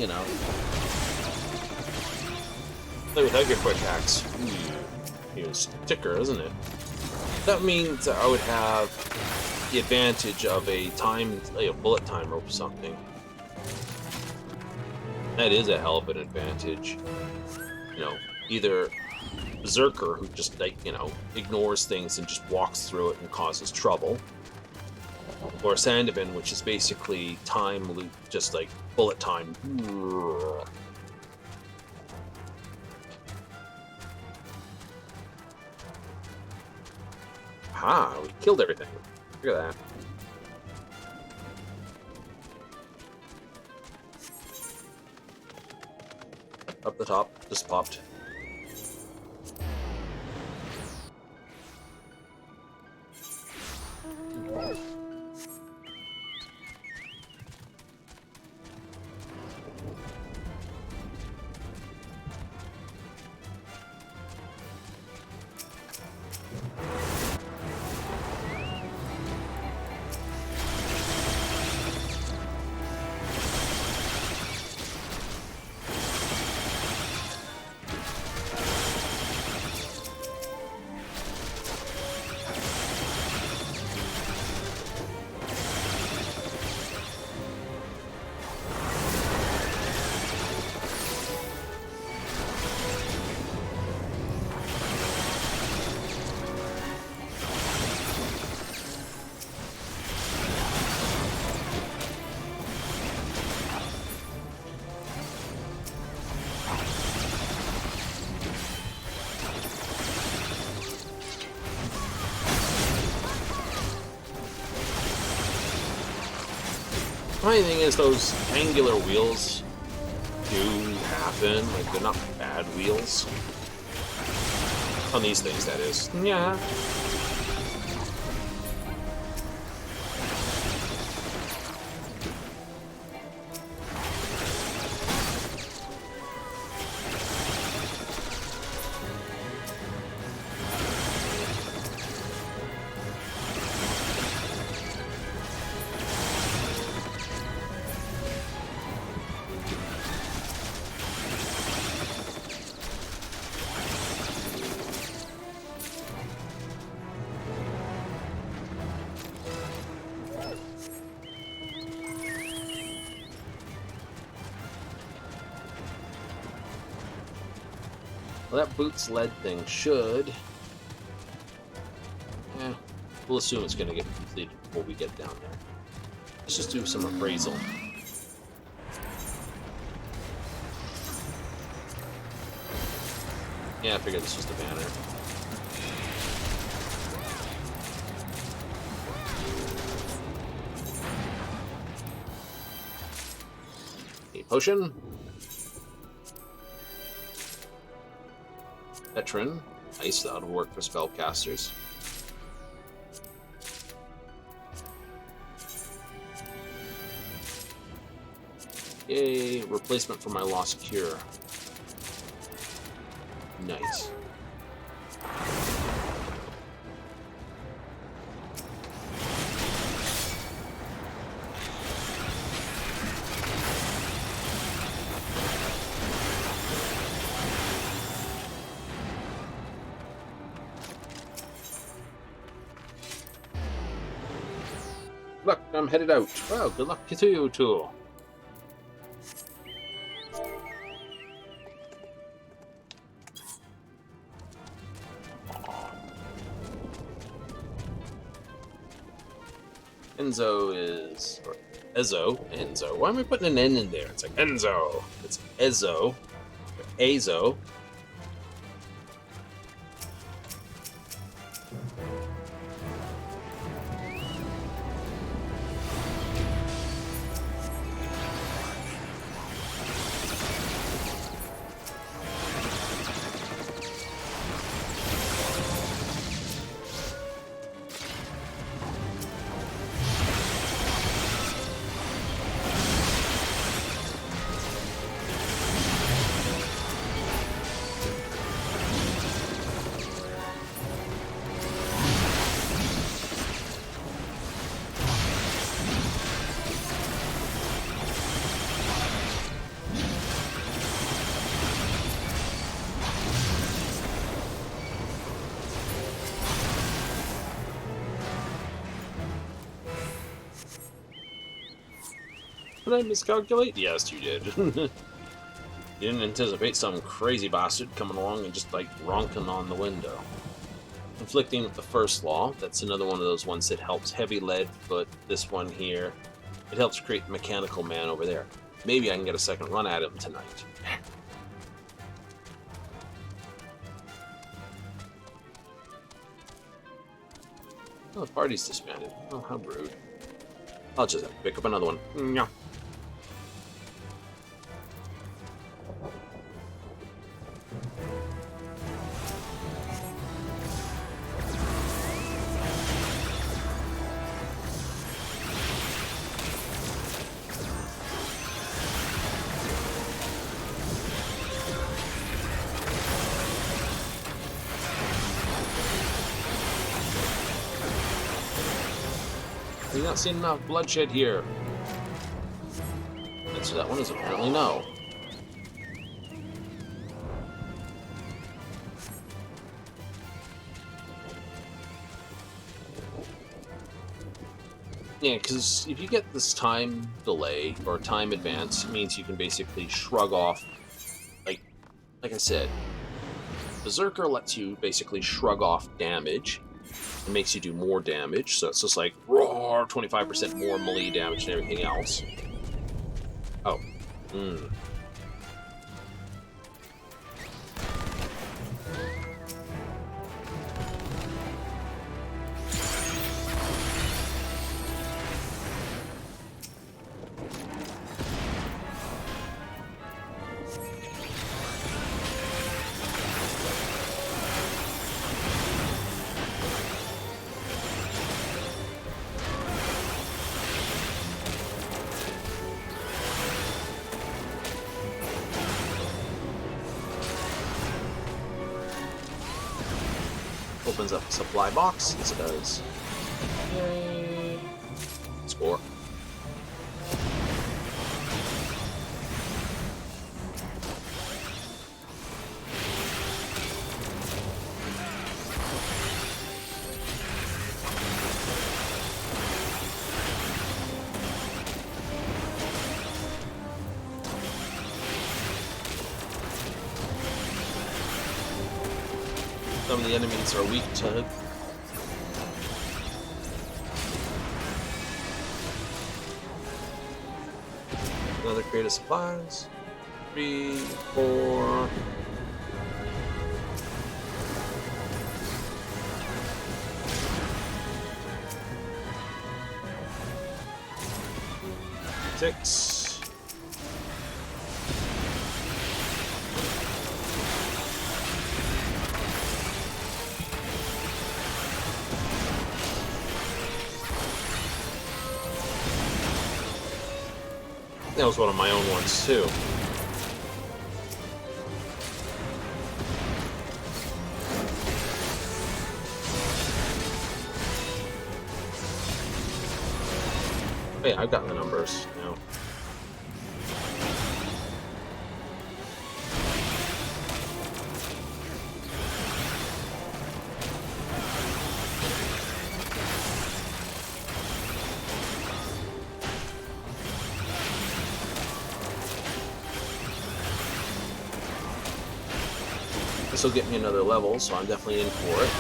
you know. Play without your quick axe. Even sticker, isn't it? That means that I would have the advantage of a time, like a bullet timer or something. That is a hell of an advantage. You know, either Berserker, who just, like, you know, ignores things and just walks through it and causes trouble, or Sandovan, which is basically time loop, just like bullet time. Ah, we killed everything. Look at that. Up the top, just popped. Funny thing is, those angular wheels do happen. Like, they're not bad wheels. On these things, that is. Yeah. Well, that boots lead thing should... we'll assume it's going to get completed before we get down there. Let's just do some appraisal. Yeah, I figured this was the banner. A potion. Veteran. Nice, that would work for spellcasters. Yay, replacement for my lost cure. Nice. Look, I'm headed out. Well, good luck to you two. Enzo is... or Enzo. Why am I putting an N in there? It's like Enzo. It's Ezo. Or Azo. Did I miscalculate? Yes, you did. You didn't anticipate some crazy bastard coming along and just, like, ronking on the window. Conflicting with the first law, that's another one of those ones that helps heavy lead, but this one here, it helps create the mechanical man over there. Maybe I can get a second run at him tonight. Oh, the party's disbanded. Oh, how rude. I'll just have to pick up another one. Yeah. We've not seen enough bloodshed here. The answer to that one is apparently no. Yeah, because if you get this time delay or time advance, it means you can basically shrug off, like I said, Berserker lets you basically shrug off damage. It makes you do more damage, so it's just like, roar, 25% more melee damage and everything else. Oh. Opens up a supply box. Yes, it does. Yay. Score. Some of the enemies are weak to another crate of supplies. 3, 4. Six. That was one of my own ones, too. Hey, I've got the numbers now. This will get me another level, so I'm definitely in for it.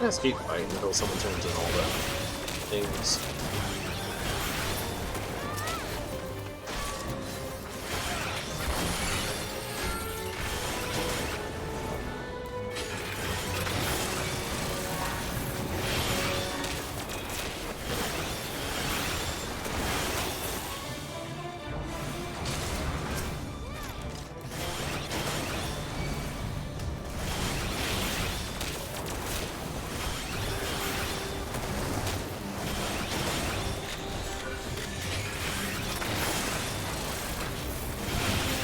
Let's keep fighting until someone turns in all the things.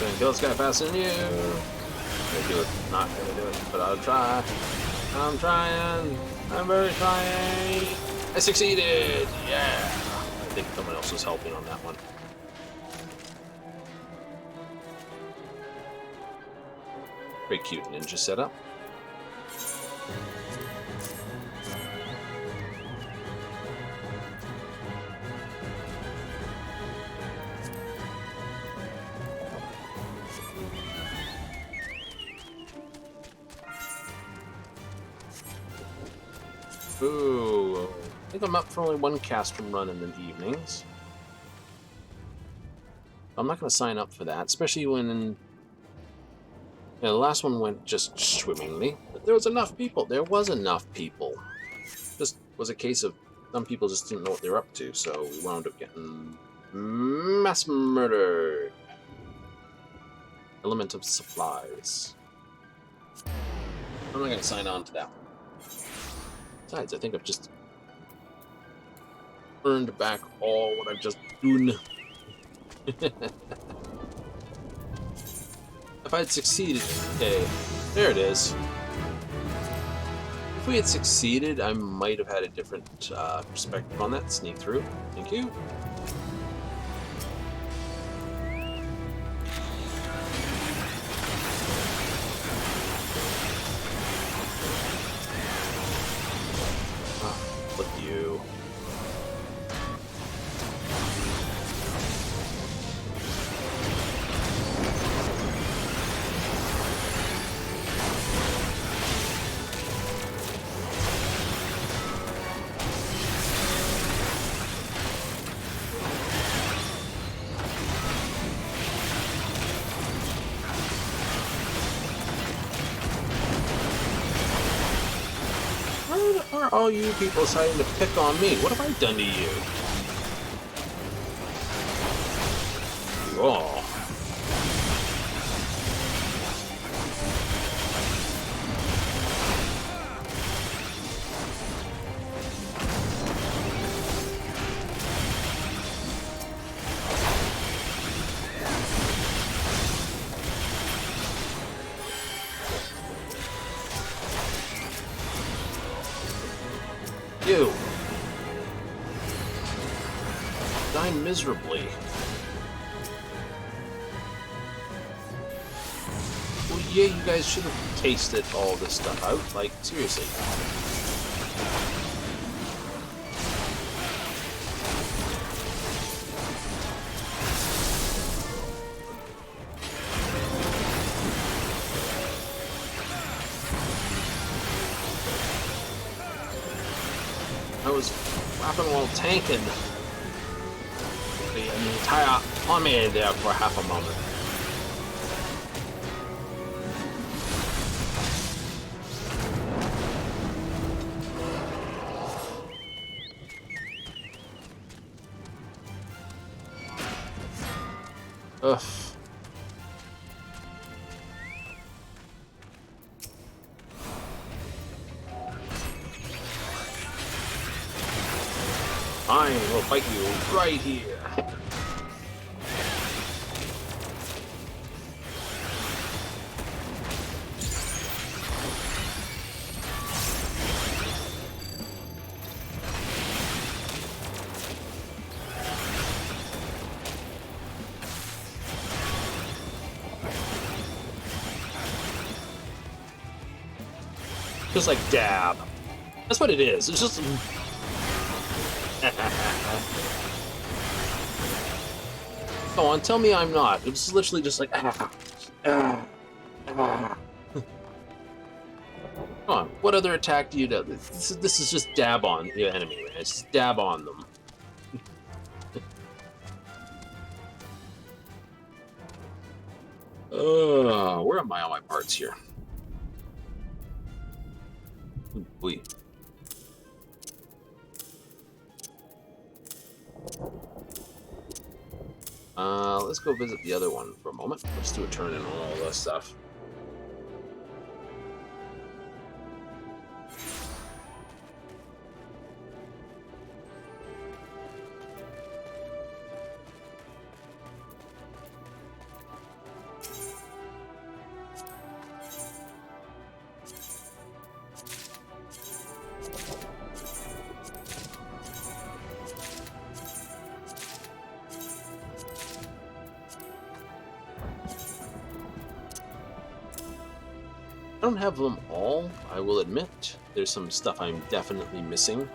gonna kill this guy faster than you. Gonna do it. Not gonna do it, but I'll try. I'm trying. I'm very trying. I succeeded. Yeah. I think someone else was helping on that one. Very cute ninja setup. Ooh, I think I'm up for only one castrum run in the evenings. I'm not going to sign up for that, especially when the last one went just swimmingly. But there was enough people. There was enough people. Just was a case of some people just didn't know what they were up to, so we wound up getting mass murdered. Element of supplies. I'm not going to sign on to that one. Besides, I think I've just earned back all what I've just done. If I had succeeded, okay, there it is. If we had succeeded, I might have had a different perspective on that. Sneak through. Thank you. Look at you. Why are all you people deciding to pick on me? What have I done to you? Oh. You die miserably. Well, yeah, you guys should have tasted all this stuff out. Like, seriously. I was rapping while tanking the entire army there for half a moment. Ugh. I will fight you right here. Just like dab. That's what it is. It's just... Go on, tell me I'm not. It was literally just like... Come on, what other attack do you do? This is just dab on the enemy, man. It's just dab on them. Where am I on my parts here? Ooh, boy. Let's go visit the other one for a moment. Let's do a turn in on all this stuff. don't have them all, I will admit. There's some stuff I'm definitely missing.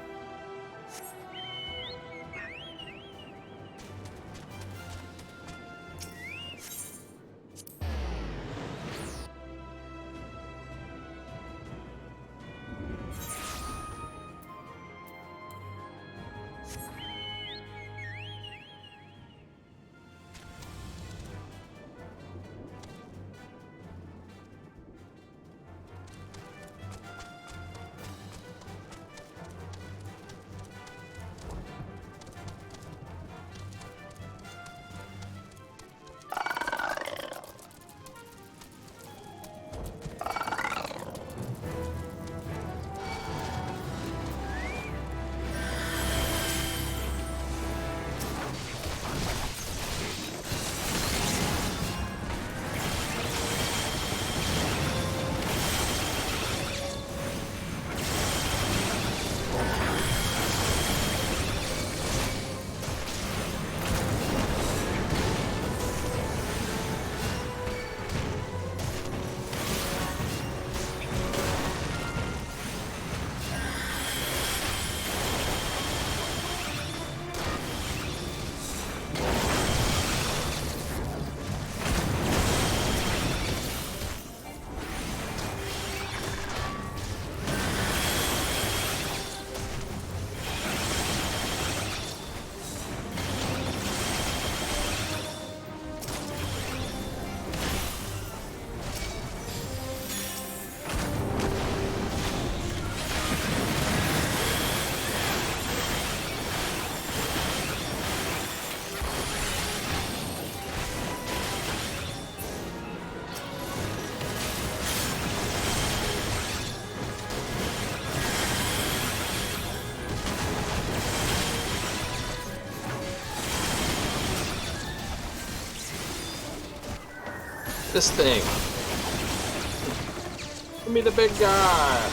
This thing. Give me the big guy.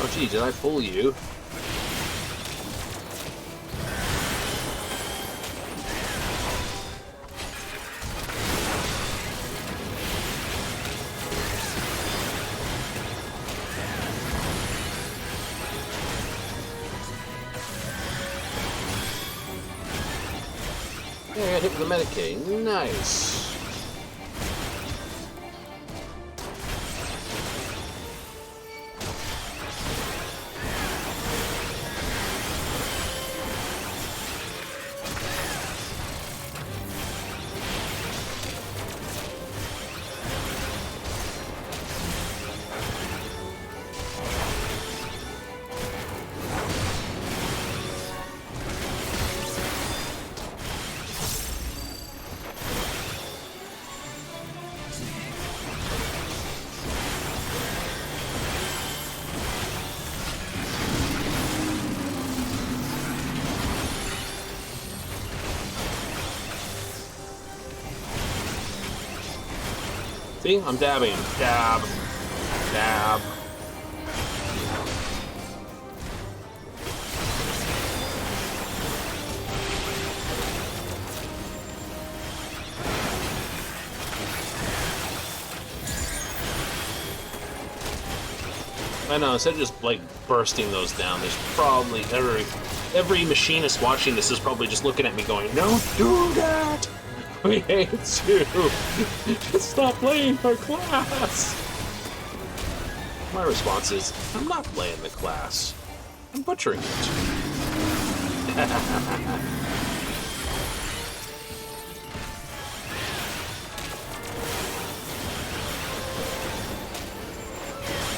Oh gee, did I fool you? Yeah, I got hit with the Medicaid. Nice. See, I'm dabbing. Dab. Dab. I know, instead of just like bursting those down, there's probably every machinist watching this is probably just looking at me going, "Don't do that! We hate you! Just stop playing our class!" My response is, I'm not playing the class. I'm butchering it.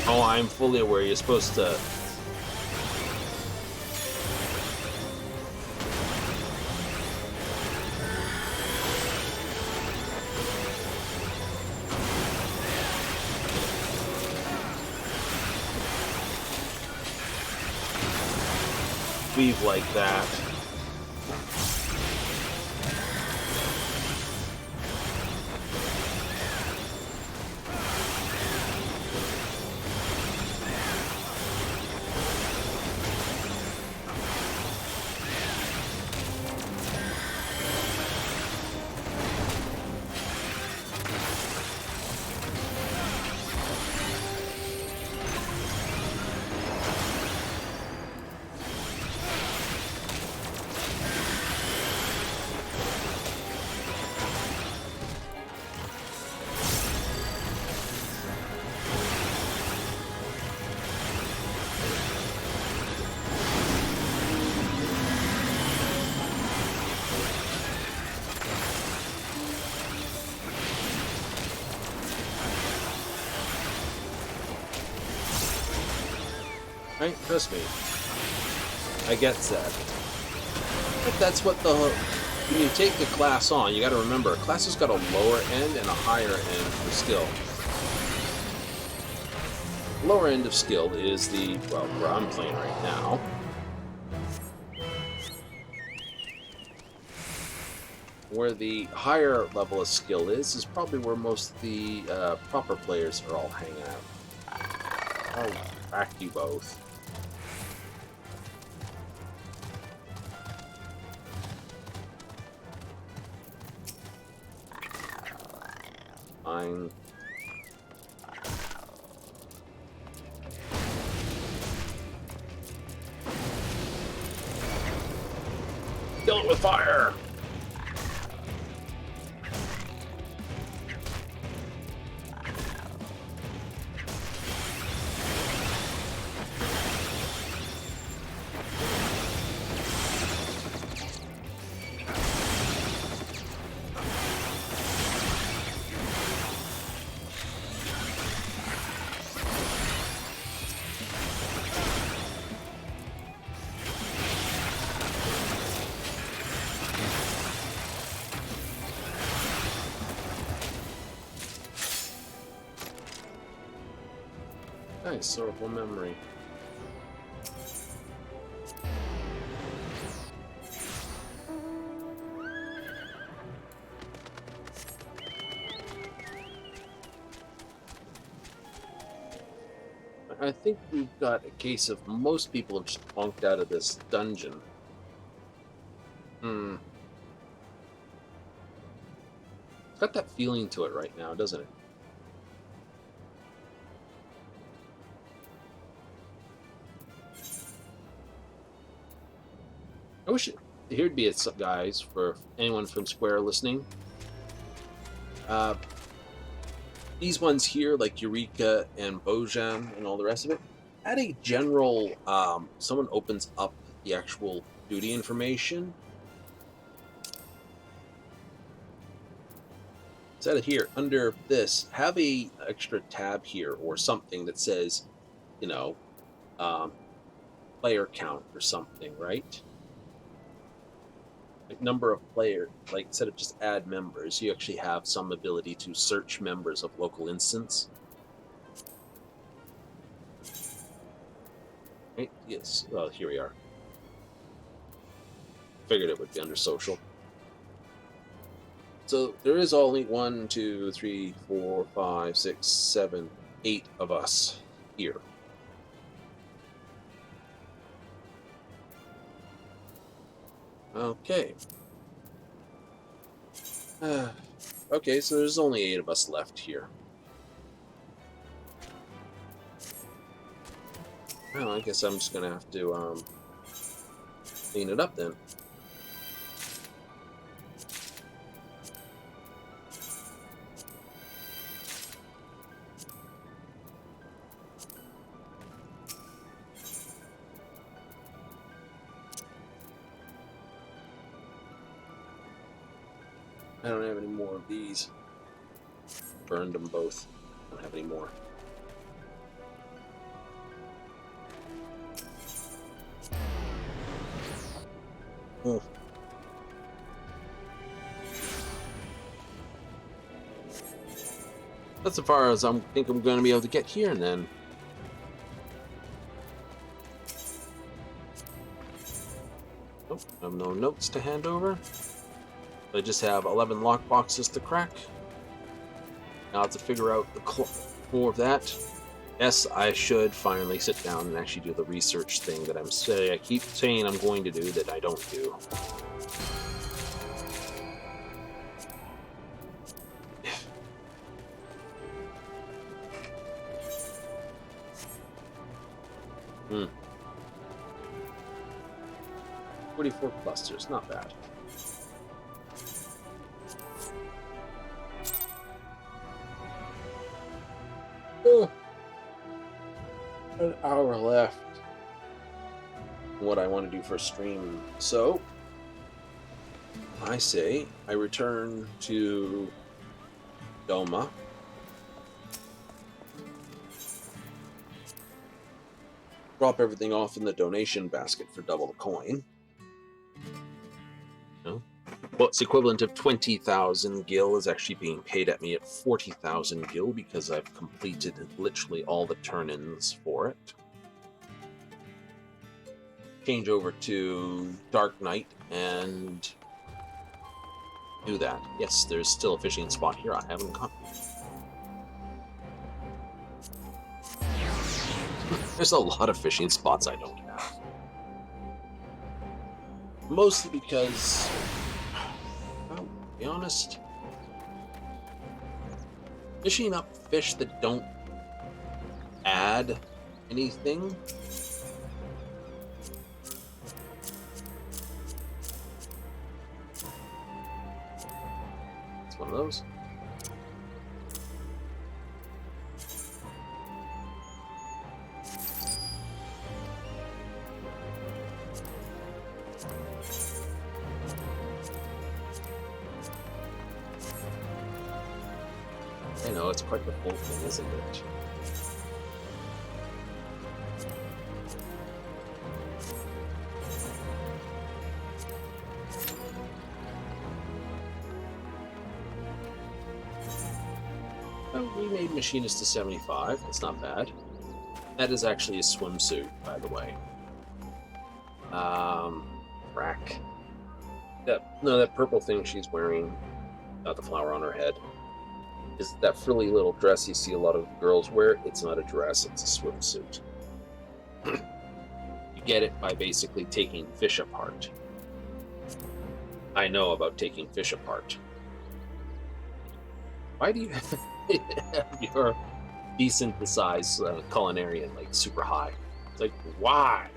Oh, I'm fully aware you're supposed to... weave like that. Right? Trust me. I get that. But that's what the... when you take the class on, you gotta remember, a class has got a lower end and a higher end for skill. Lower end of skill is the, well, where I'm playing right now. Where the higher level of skill is probably where most of the proper players are all hanging out. I'll back you both. Fine. Kill it with fire! Nice, sorrowful memory. I think we've got a case of most people have just bonked out of this dungeon. It's got that feeling to it right now, doesn't it? I wish here'd be it, guys, for anyone from Square listening. These ones here, like Eureka and Bozja and all the rest of it, at a general, someone opens up the actual duty information. Set it here under this. Have a extra tab here or something that says, you know, player count or something, right? Like number of players, like instead of just add members, you actually have some ability to search members of local instance. Right? Yes. Well, here we are. Figured it would be under social. So there is only 1, 2, 3, 4, 5, 6, 7, 8 of us here. Okay. Okay, so there's only 8 of us left here. Well, I guess I'm just gonna have to clean it up then. I don't have any more of these. Burned them both. Don't have any more. Oh. That's as far as I think I'm going to be able to get here, and then. Nope, I have no notes to hand over. I just have 11 lockboxes to crack. Now I have to figure out more of that. Yes, I should finally sit down and actually do the research thing that I keep saying I'm going to do that I don't do. Hmm. 44 clusters, not bad. Oh. An hour left. What I want to do for stream. So, I say I return to Doma. Drop everything off in the donation basket for double the coin. What's equivalent of 20,000 gil is actually being paid at me at 40,000 gil because I've completed literally all the turn-ins for it. Change over to Dark Knight and do that. Yes, there's still a fishing spot here I haven't caught. There's a lot of fishing spots I don't have. Mostly because, well, to be honest, fishing up fish that don't add anything it's one of those. I know, it's quite the full thing, isn't it? Well, we made Machinist to 75, that's not bad. That is actually a swimsuit, by the way. Rack. That purple thing she's wearing, got the flower on her head, is that frilly little dress you see a lot of girls wear. It's not a dress, it's a swimsuit. You get it by basically taking fish apart. I know about taking fish apart. Why do you have your decent size culinarian like super high? It's like, why?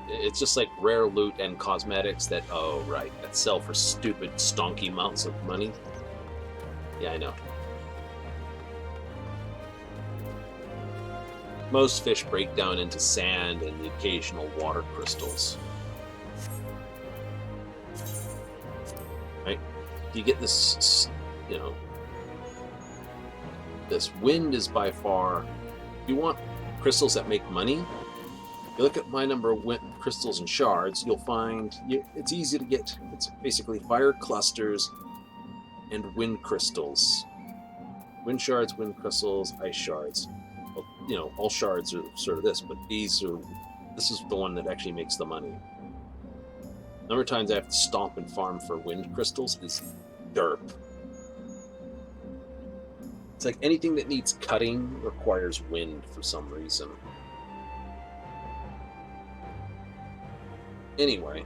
It's just like rare loot and cosmetics that, oh right, that sell for stupid stonky amounts of money. Yeah, I know. Most fish break down into sand and the occasional water crystals. Right? You get this, you know, this wind is by far, if you want crystals that make money, you look at my number of crystals and shards, you'll find it's easy to get. It's basically fire clusters and wind crystals. Wind shards, wind crystals, ice shards. Well, you know, all shards are sort of this, but this is the one that actually makes the money. The number of times I have to stomp and farm for wind crystals is derp. It's like anything that needs cutting requires wind for some reason. Anyway.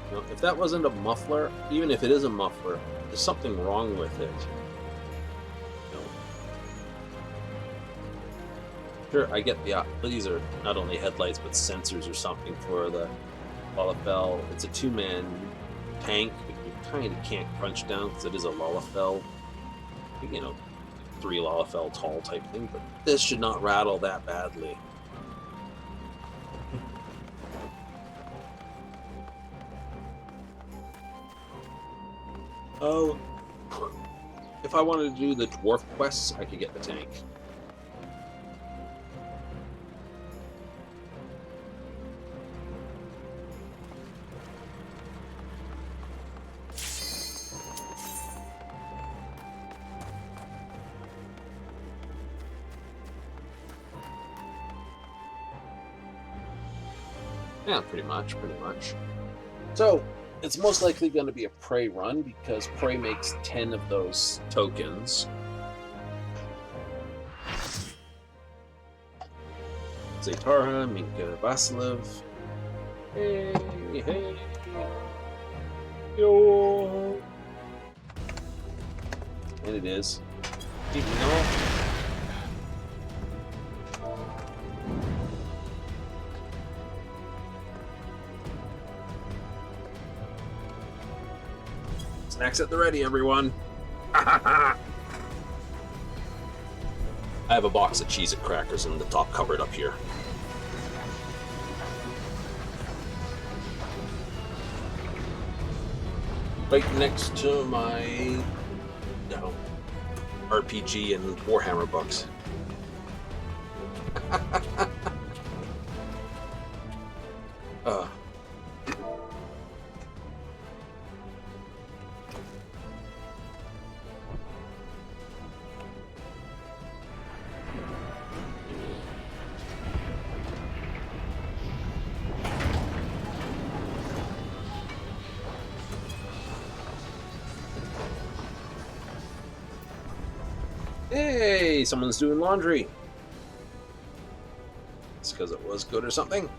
You know, if that wasn't a muffler, even if it is a muffler, there's something wrong with it. You know. Sure, I get these are not only headlights but sensors or something for the Lalafell. It's a two-man tank, but you kind of can't crunch down because it is a Lalafell. You know, 3 Lalafell tall type thing, but this should not rattle that badly. Oh, if I wanted to do the dwarf quests, I could get the tank. Yeah, pretty much. So, it's most likely going to be a prey run, because prey makes 10 of those tokens. Zaytara, Minka, Vasilev. Hey, hey. Yo. And it is. Even though snacks at the ready, everyone. I have a box of Cheez-It crackers in the top cupboard up here. Right next to my RPG and Warhammer books. Hey, someone's doing laundry. It's because it was good or something.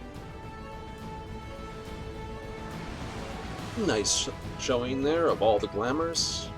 Nice showing there of all the glamours.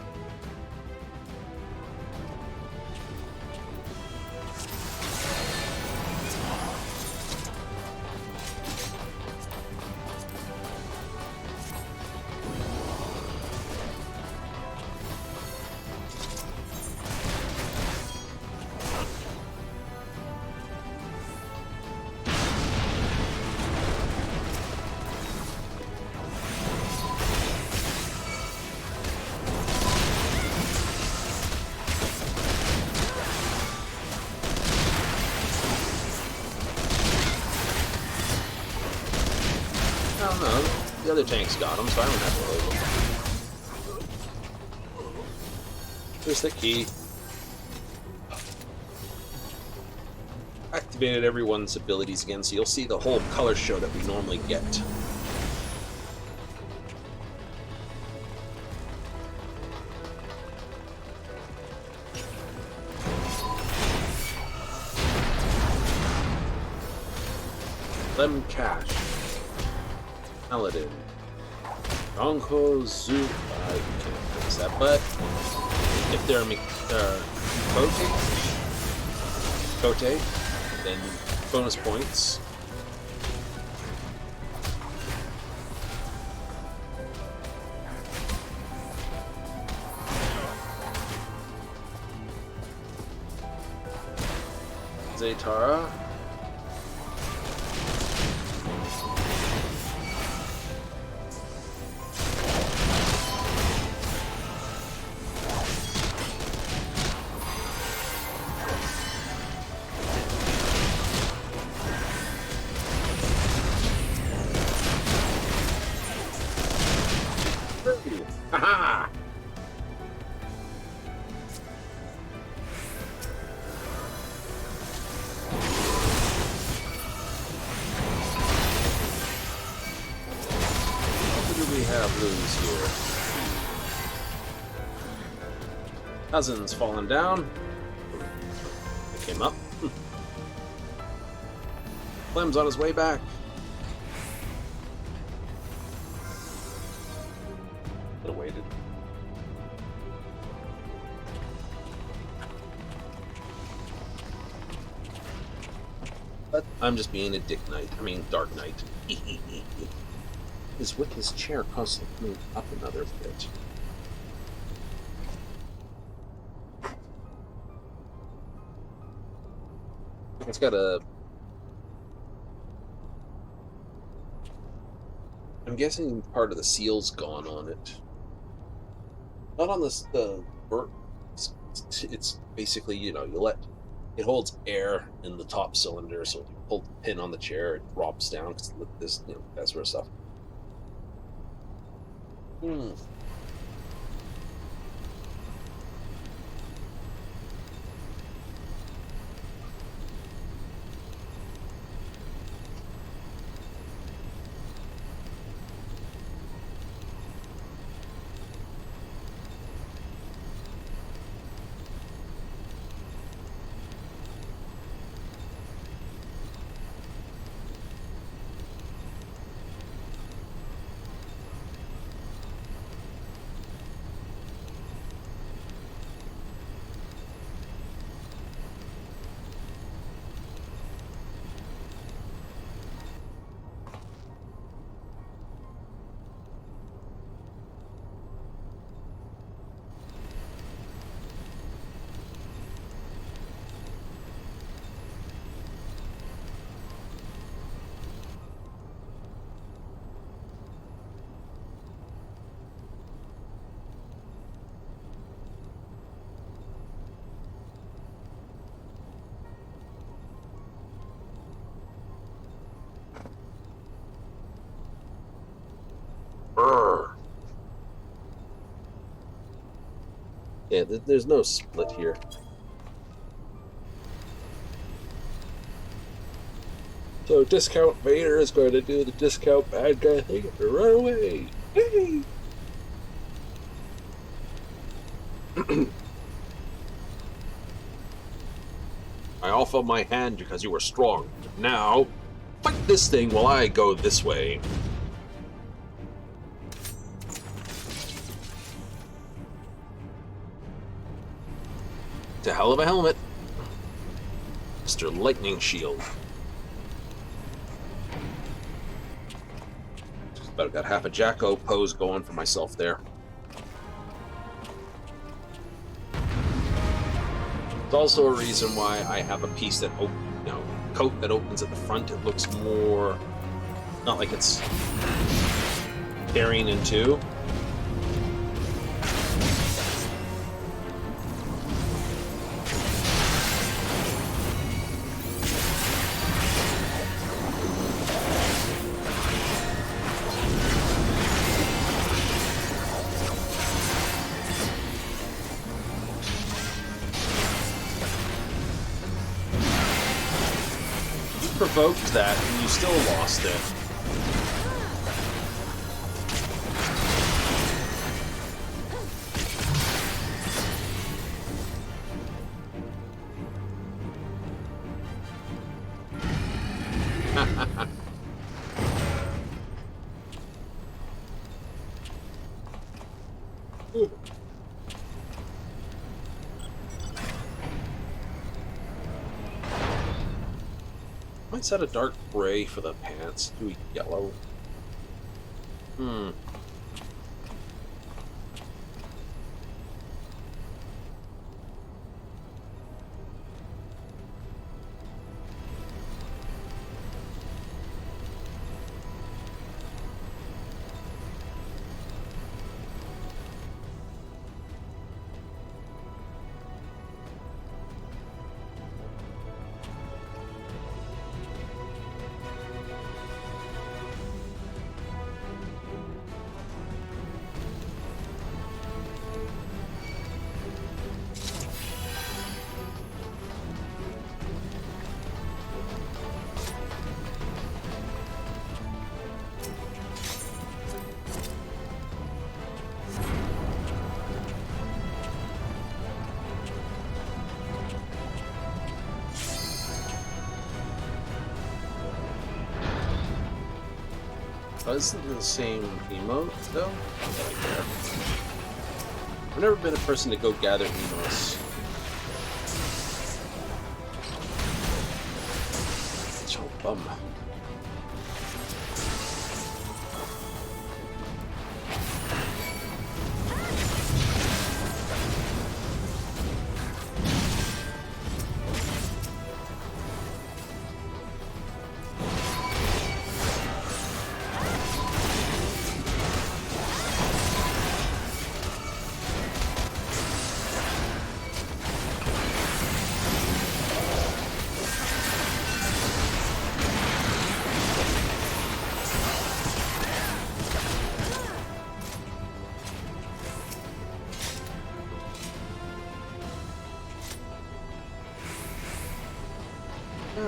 The other tanks got them, so I don't have to load them. Here's the key. Activated everyone's abilities again, so you'll see the whole color show that we normally get. Lem Cash. Paladin. Ronko Zoo. I can't fix that, but if they're Kote, then bonus points. Zaytara. Haha! What do we have loose here? Cousin's fallen down. It came up. Clem's on his way back. Waited. But I'm just being a dark knight. His with his chair constantly moved up another bit. It's got a... I'm guessing part of the seal's gone on it. Not on this, it's basically, you let... It holds air in the top cylinder, so if you pull the pin on the chair, it drops down, because this, that sort of stuff. Brr. Yeah, there's no split here. So discount Vader is going to do the discount bad guy thing and run away. Hey! I offer my hand because you were strong. Now, fight this thing while I go this way. It's a hell of a helmet. Mr. Lightning Shield. Just about got half a Jacko pose going for myself there. It's also a reason why I have a piece that coat that opens at the front. It looks more not like it's tearing in two. Provoked that, and you still lost it. Might set a dark gray for the pants. Do we yellow? Isn't the same emote, though? I've never been a person to go gather emotes. So bum.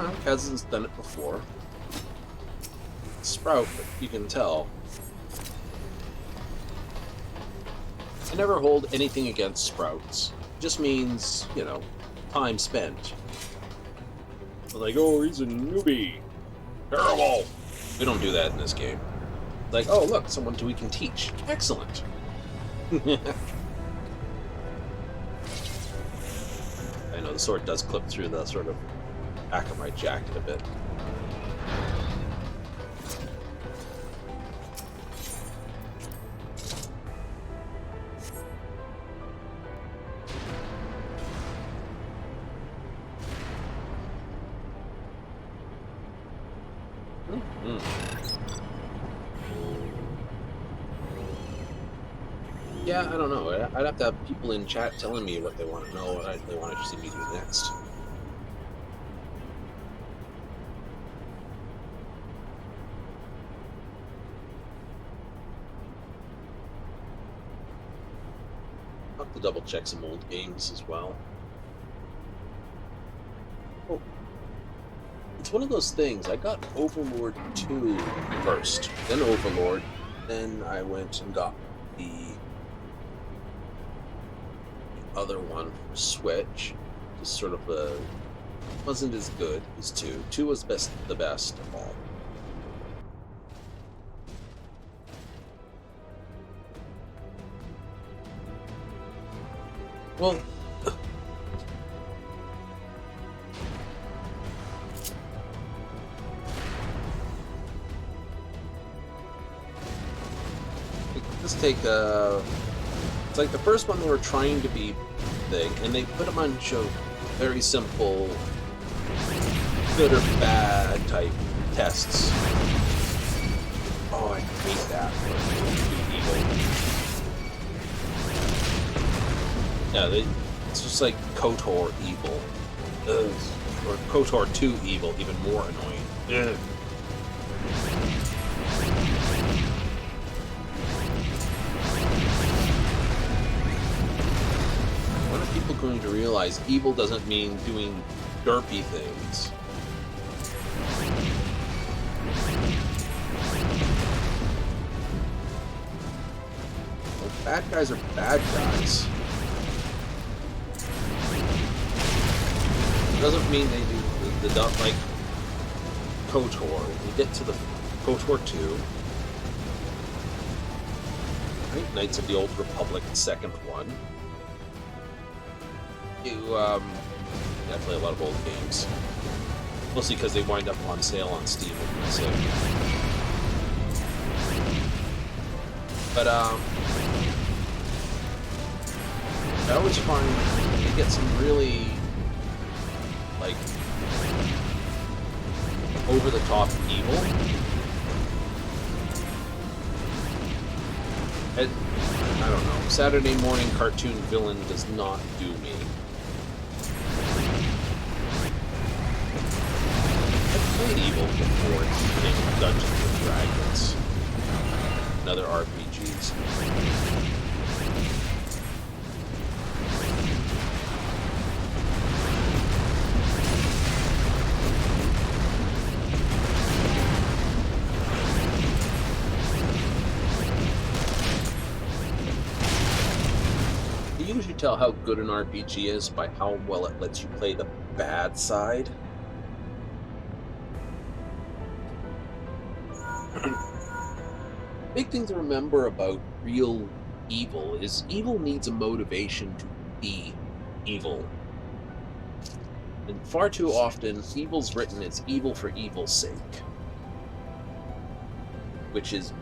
trademark hasn't done it before. Sprout, you can tell. I never hold anything against Sprouts. It just means, you know, time spent. Like, oh, he's a newbie. Terrible. We don't do that in this game. Like, oh, look, someone we can teach. Excellent. I know the sword does clip through the sort of back of my jacket a bit. Yeah, I don't know. I'd have to have people in chat telling me what they want to know, what they want to see me do next. I'll have to double check some old games as well. Oh. It's one of those things. I got Overlord 2 first, then Overlord, then I went and got the other one for Switch. Just sort of wasn't as good as 2. 2 was the best of all. Well, let's take it's like the first one they were trying to be thing, and they put a bunch of very simple good or bad type tests. Oh, I hate that. Evil. Yeah, it's just like KOTOR evil. Ugh. Or KOTOR 2 evil, even more annoying. Ugh. When are people going to realize evil doesn't mean doing derpy things? Well, bad guys are bad guys. Doesn't mean they do the dump like KOTOR. When you get to the KOTOR 2, right? Knights of the Old Republic, the second one. I play a lot of old games, mostly because they wind up on sale on Steam. But I always find you get some really like over the top evil. I don't know. Saturday morning cartoon villain does not do me. I've played evil before in Dungeons and Dragons and other RPGs. You usually tell how good an RPG is by how well it lets you play the bad side. Big thing to remember about real evil is evil needs a motivation to be evil. And far too often, evil's written as evil for evil's sake, which is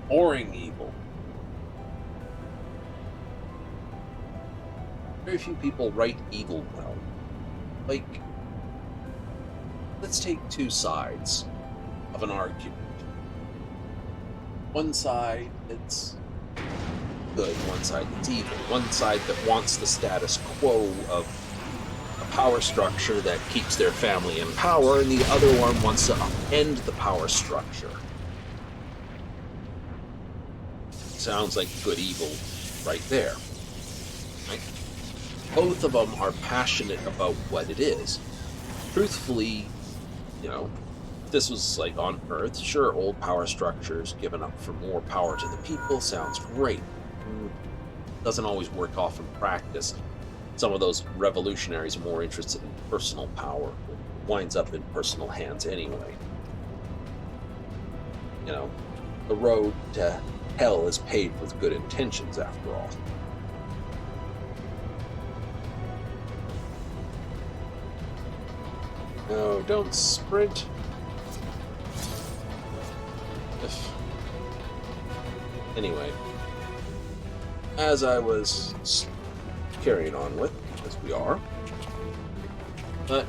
boring evil. Very few people write evil well. Like, let's take two sides of an argument. One side that's good, one side that's evil, one side that wants the status quo of a power structure that keeps their family in power, and the other one wants to upend the power structure. Sounds like good evil right there. Right? Both of them are passionate about what it is. Truthfully, you know, if this was like on Earth, sure, old power structures given up for more power to the people sounds great. Doesn't always work off in practice. Some of those revolutionaries are more interested in personal power. It winds up in personal hands anyway. You know, the road to hell is paved with good intentions, after all. No, don't sprint. Anyway, as I was carrying on with, as we are, but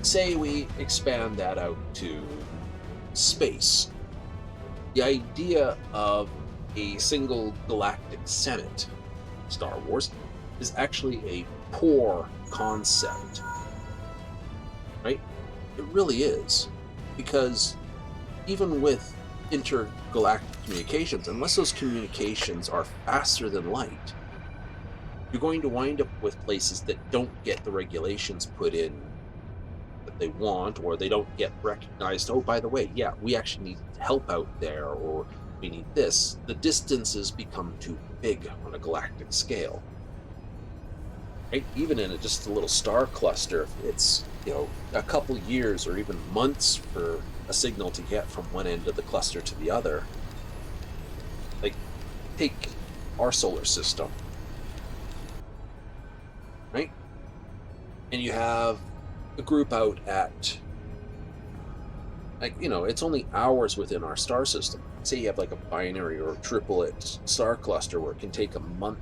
say we expand that out to space. The idea of a single galactic senate, Star Wars, is actually a poor concept. Right? It really is. Because even with intergalactic communications, unless those communications are faster than light, you're going to wind up with places that don't get the regulations put in that they want, or they don't get recognized. Oh, by the way, yeah, we actually need help out there, or we need this. The distances become too big on a galactic scale. Right? Even in just a little star cluster, it's, a couple years or even months for a signal to get from one end of the cluster to the other. Like, take our solar system, right? And you have a group out at, it's only hours within our star system. Say you have like a binary or triplet star cluster where it can take a month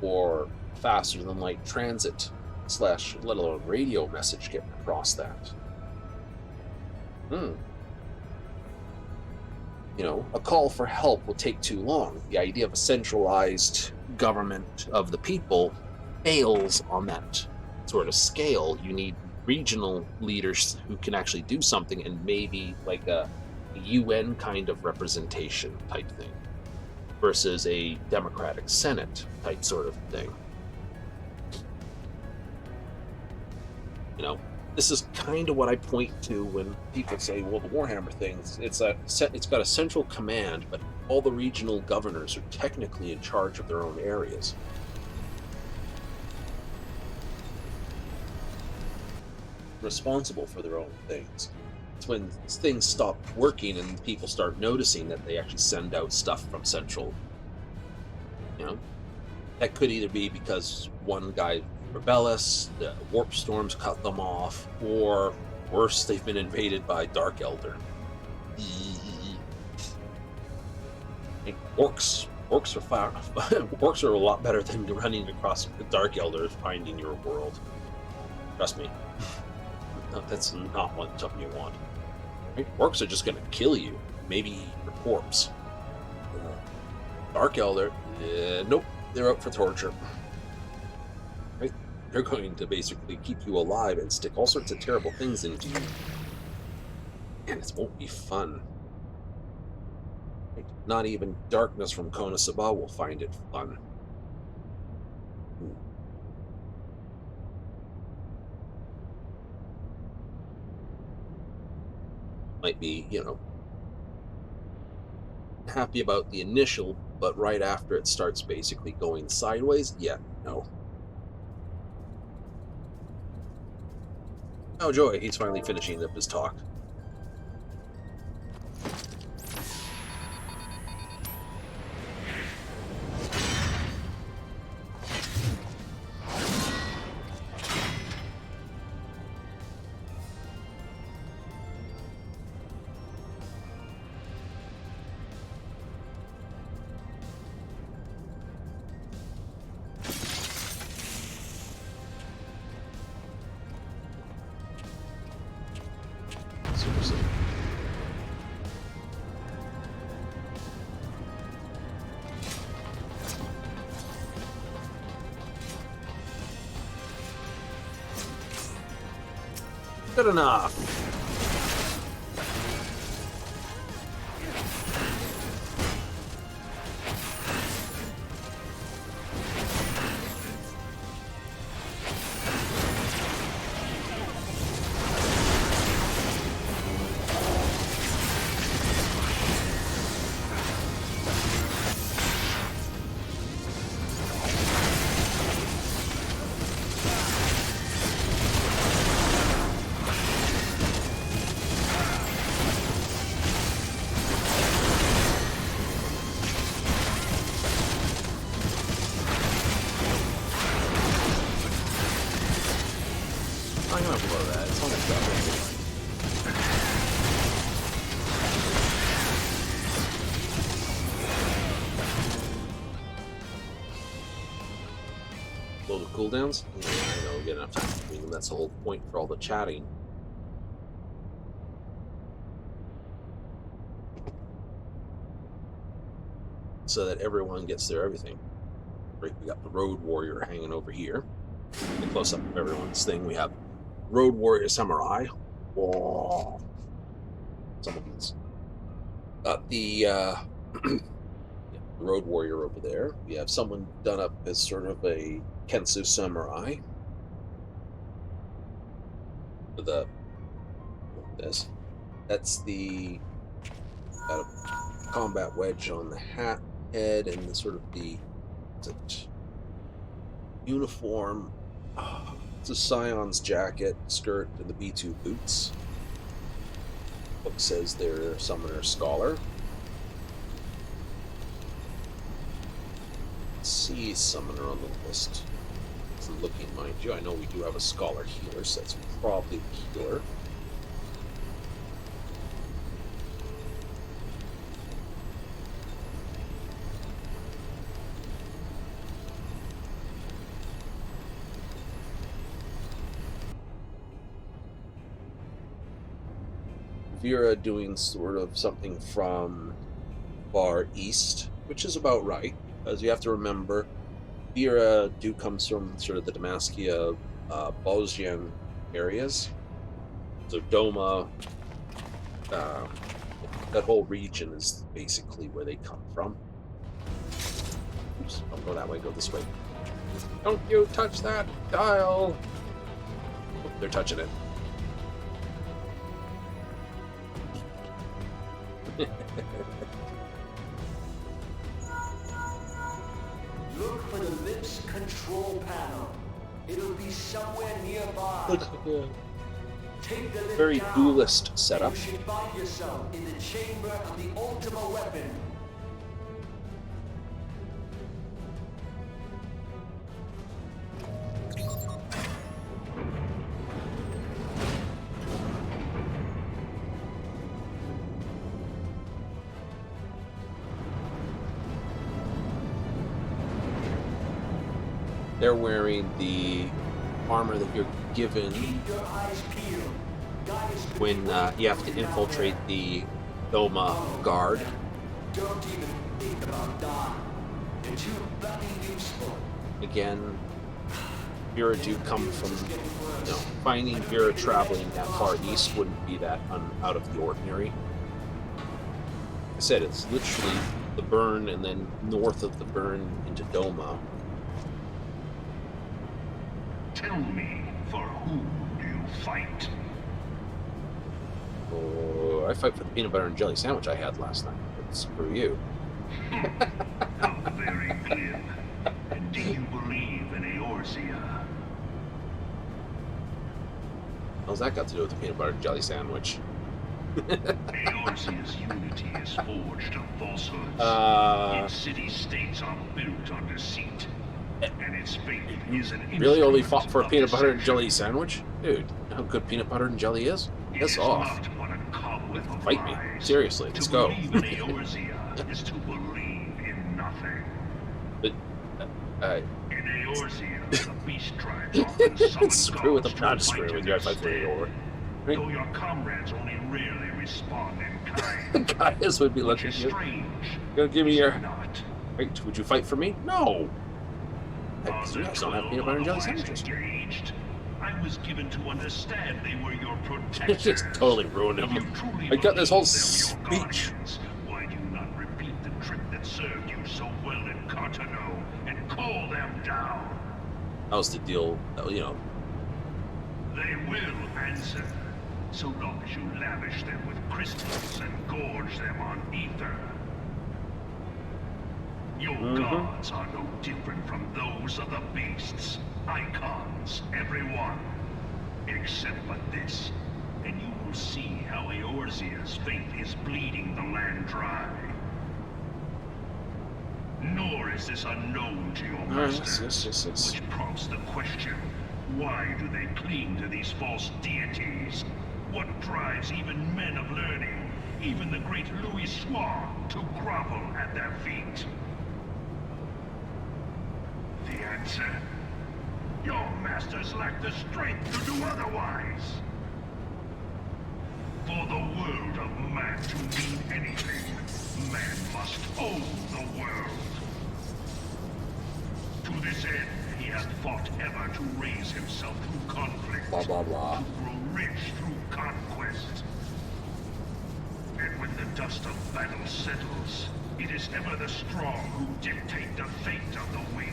or faster than light transit / let alone radio message getting across that. A call for help will take too long. The idea of a centralized government of the people fails on that sort of scale. You need regional leaders who can actually do something, and maybe like a UN kind of representation type thing versus a democratic senate type sort of thing. This is kind of what I point to when people say, well, the Warhammer thing, it's got a central command, but all the regional governors are technically in charge of their own areas. Responsible for their own things. It's when things stop working and people start noticing that they actually send out stuff from central. That could either be because one guy rebellious, the warp storms cut them off, or worse, they've been invaded by Dark Elder. Orcs are a lot better than running across the Dark Elder finding your world. Trust me. No, that's not something you want. Orcs are just going to kill you, maybe eat your corpse. Dark Elder, nope, they're out for torture. They're going to basically keep you alive and stick all sorts of terrible things into you. And it won't be fun. Not even darkness from Konosuba will find it fun. Might be, happy about the initial, but right after it starts basically going sideways, yeah, no. Oh, joy, he's finally finishing up his talk. Good enough. gonna blow that. It's almost done. Blow the cooldowns? Yeah, I know, we get enough time between them. That's the whole point for all the chatting. So that everyone gets their everything. Right, we got the Road Warrior hanging over here. The close up of everyone's thing. We have Road Warrior Samurai. Whoa. Someone's got the Road Warrior over there. We have someone done up as sort of a Kensu Samurai. With this. That's the combat wedge on the hat head and the sort of the uniform. It's a Scion's jacket, skirt, and the B2 boots. Book says they're Summoner Scholar. Let's see Summoner on the list. It's looking, mind you. I know we do have a Scholar Healer, so that's probably the Healer. Vera doing sort of something from far east, which is about right, because you have to remember Vera comes from sort of the Damaskia, Bozjan areas. So Doma, that whole region is basically where they come from. Oops, don't go that way, go this way. Don't you touch that dial! Oh, they're touching it. Look for the lift's control panel. It'll be somewhere nearby. Take the lift Very down. duelist setup. You should find yourself in the chamber of the ultimate weapon. They're wearing the armor that you're given when you have to infiltrate the Doma guard. Don't even think about that. They're too bloody useful. Again, Vera do come from, finding Vera traveling that far east wouldn't be that out of the ordinary. Like I said, it's literally the burn and then north of the burn into Doma. Tell me, for whom do you fight? Oh, I fight for the peanut butter and jelly sandwich I had last night. But screw you. How very glib. And do you believe in Eorzea? How's that got to do with the peanut butter and jelly sandwich? Eorzea's unity is forged of falsehoods. Its city-states are built on deceit. And its faith is an really only fought for a peanut butter and jelly sandwich? Dude, you know how good peanut butter and jelly is? Piss off. Fight me. Seriously, let's go. To believe in Eorzea is to believe in nothing. But, in Eorzea, the beast tribes often summon screw with them. gods Not to screw fight with in you, I their fight for you stead. over. Though your comrades only rarely respond in kind. Guys would be Which looking is at you. strange. Gonna give me is your... it not? Wait, would you fight for me? No! Heck, you guys don't have peanut butter and jelly sandwiches. Engaged. I was given to understand they were your It protectors. just totally ruined If you him. truly I got this whole believe they were your speech. guardians, why do you not repeat the trick that served you so well in Cartano and call them down? That was the deal, They will answer, so long as you lavish them with crystals and gorge them on ether. Your gods are no different from those of the beasts. Icons, every one. Except but this, and you will see how Eorzea's faith is bleeding the land dry. Nor is this unknown to your master, Yes. which prompts the question, Why do they cling to these false deities? What drives even men of learning, even the great Louis Soir, to grovel at their feet? The answer? Your masters lack the strength to do otherwise. For the world of man to mean anything, man must own the world. To this end, he hath fought ever to raise himself through conflict, Blah, blah, blah. to grow rich through conquest. And when the dust of battle settles, it is ever the strong who dictate the fate of the weak.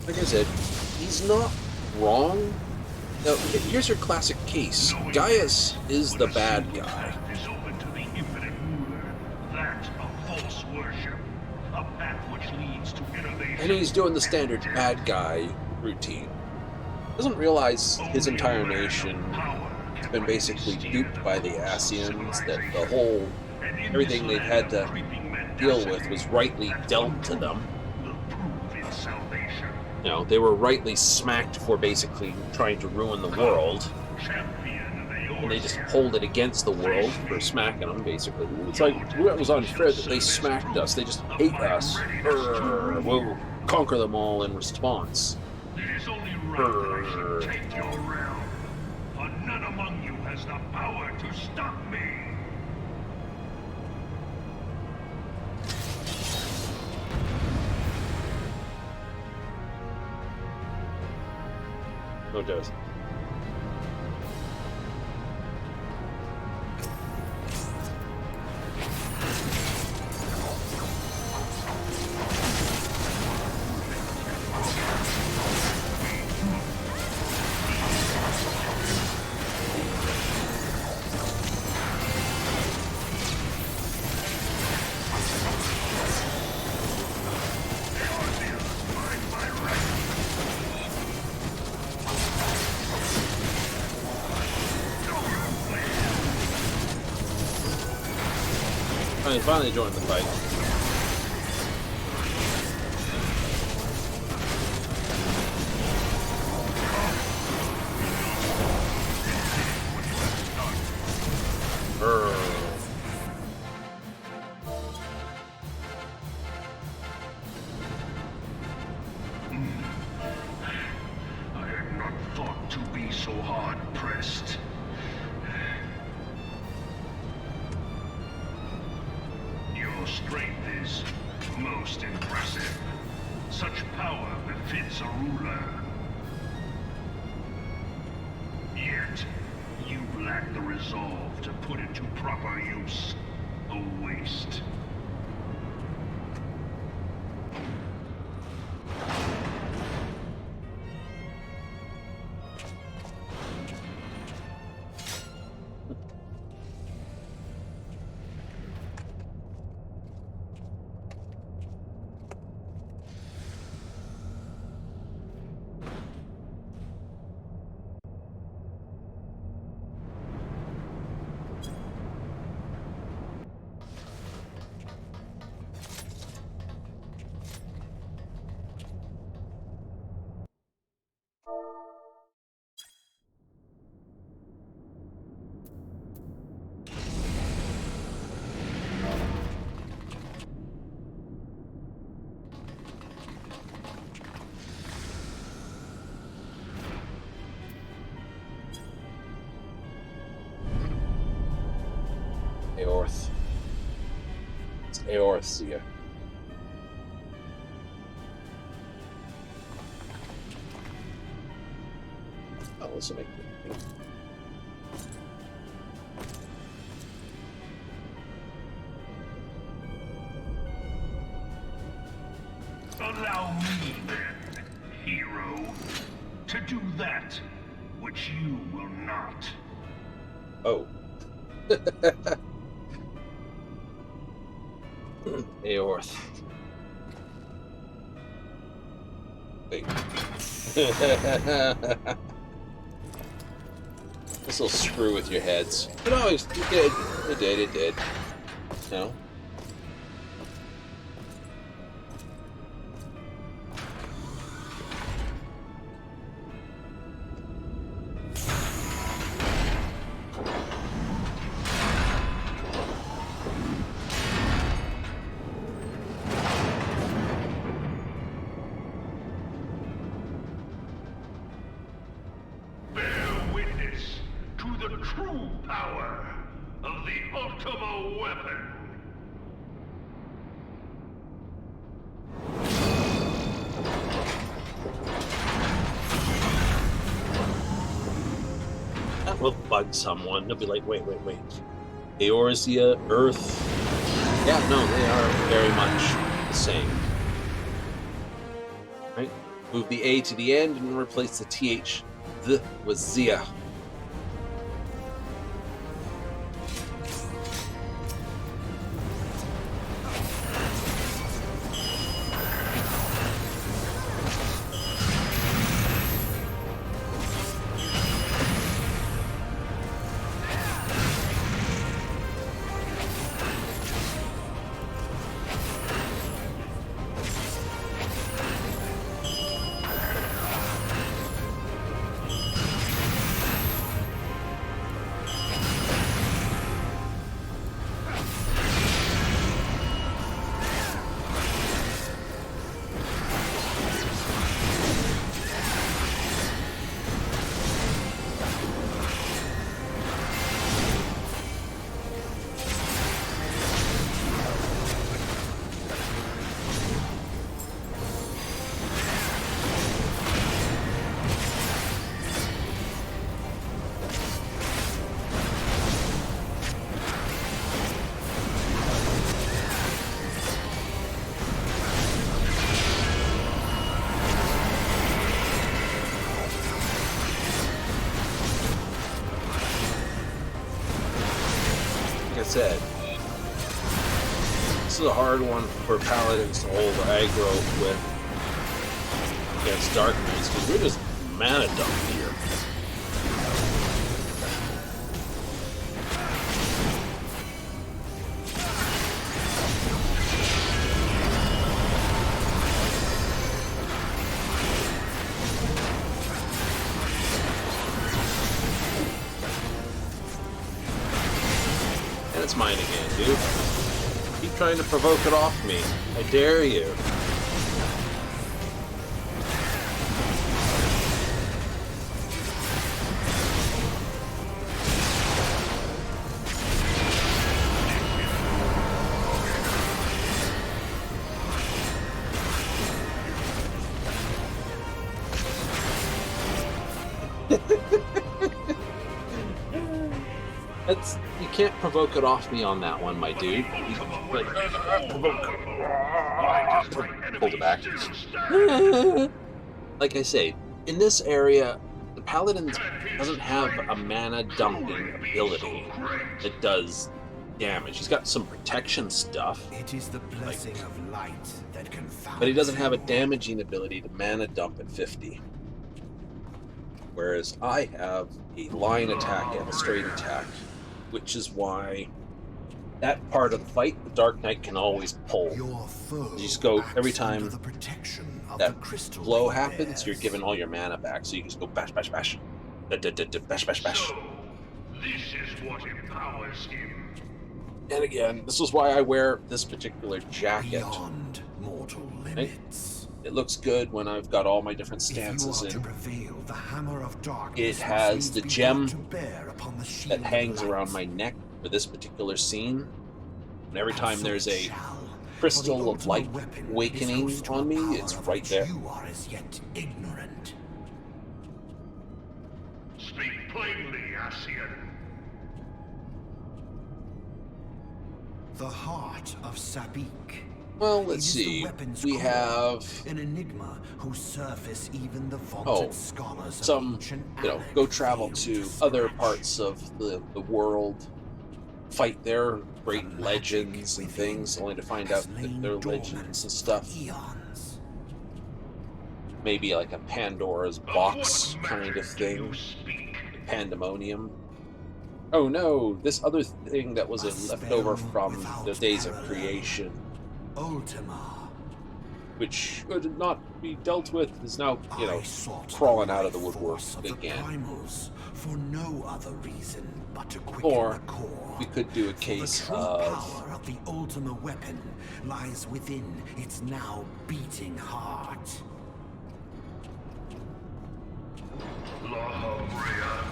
Like I said, he's not wrong. Now, here's your classic case. Gaius is the bad guy. Is open to the infinite ruler, that of false worship, a path which leads to innovation. And he's doing the standard bad guy routine. Doesn't realize his entire nation has been basically duped by the Asians, that the whole, everything they've had to deal with was rightly dealt to them. You know, they were rightly smacked for basically trying to ruin the world. And they just hold it against the world for smacking them, basically. It's like, it was unfair that they smacked us. They just hate us. We'll conquer them all in response. It is only right that I should take your realm, for none among you has the power to stop me. No doubt. Oh, he finally joined the fight. I had not thought to be so hard-pressed. Your strength is most impressive. Such power befits a ruler. Yet, you lack the resolve to put it to proper use. A waste. Aorth. It's Aorthia. Oh, this will make it. Allow me, then, hero, to do that which you will not. Oh. Aorth. Wait. This'll screw with your heads. It always did. It did. No. of a weapon. That will bug someone. They'll be like, wait. Eorzea, Earth. Yeah, no, they are very much the same. Right? Move the A to the end and replace the TH, the with Zia. Said, this is a hard one for paladins to hold aggro with against dark knights because we're just mana dump here. It's mine again, dude. Keep trying to provoke it off me. I dare you. You can't provoke it off me on that one, my dude. Like, hold it back. Like I say, in this area, the paladin doesn't have a mana dumping ability that does damage. He's got some protection stuff. It is the blessing of light that confounds. But he doesn't have a damaging ability to mana dump at 50. Whereas I have a line attack and a straight attack, which is why that part of the fight, the Dark Knight can always pull. You just go, every time that blow happens, you're giving all your mana back, so you just go bash, bash, bash. Bash, bash, bash. So, this is what empowers him. And again, this is why I wear this particular jacket. Beyond mortal limits. Right? It looks good when I've got all my different stances in. It has the gem that hangs around my neck for this particular scene. And every time there's a crystal of light awakening on me, it's right there. You are as yet ignorant. Speak plainly, Ascian. The heart of Sabik. Well, let's see. We have an enigma whose surface even the vaunted scholars some, go travel to other parts of the world, fight their great legends and things, only to find out that they're legends and stuff. Maybe like a Pandora's box kind of thing. Pandemonium. Oh no, this other thing that was a leftover from the days of creation. Ultima. Which could not be dealt with, is now, crawling out of the woodwork again. For no other reason but to or we could do a case the power of the Ultima weapon lies within its now beating heart. Lahabrea,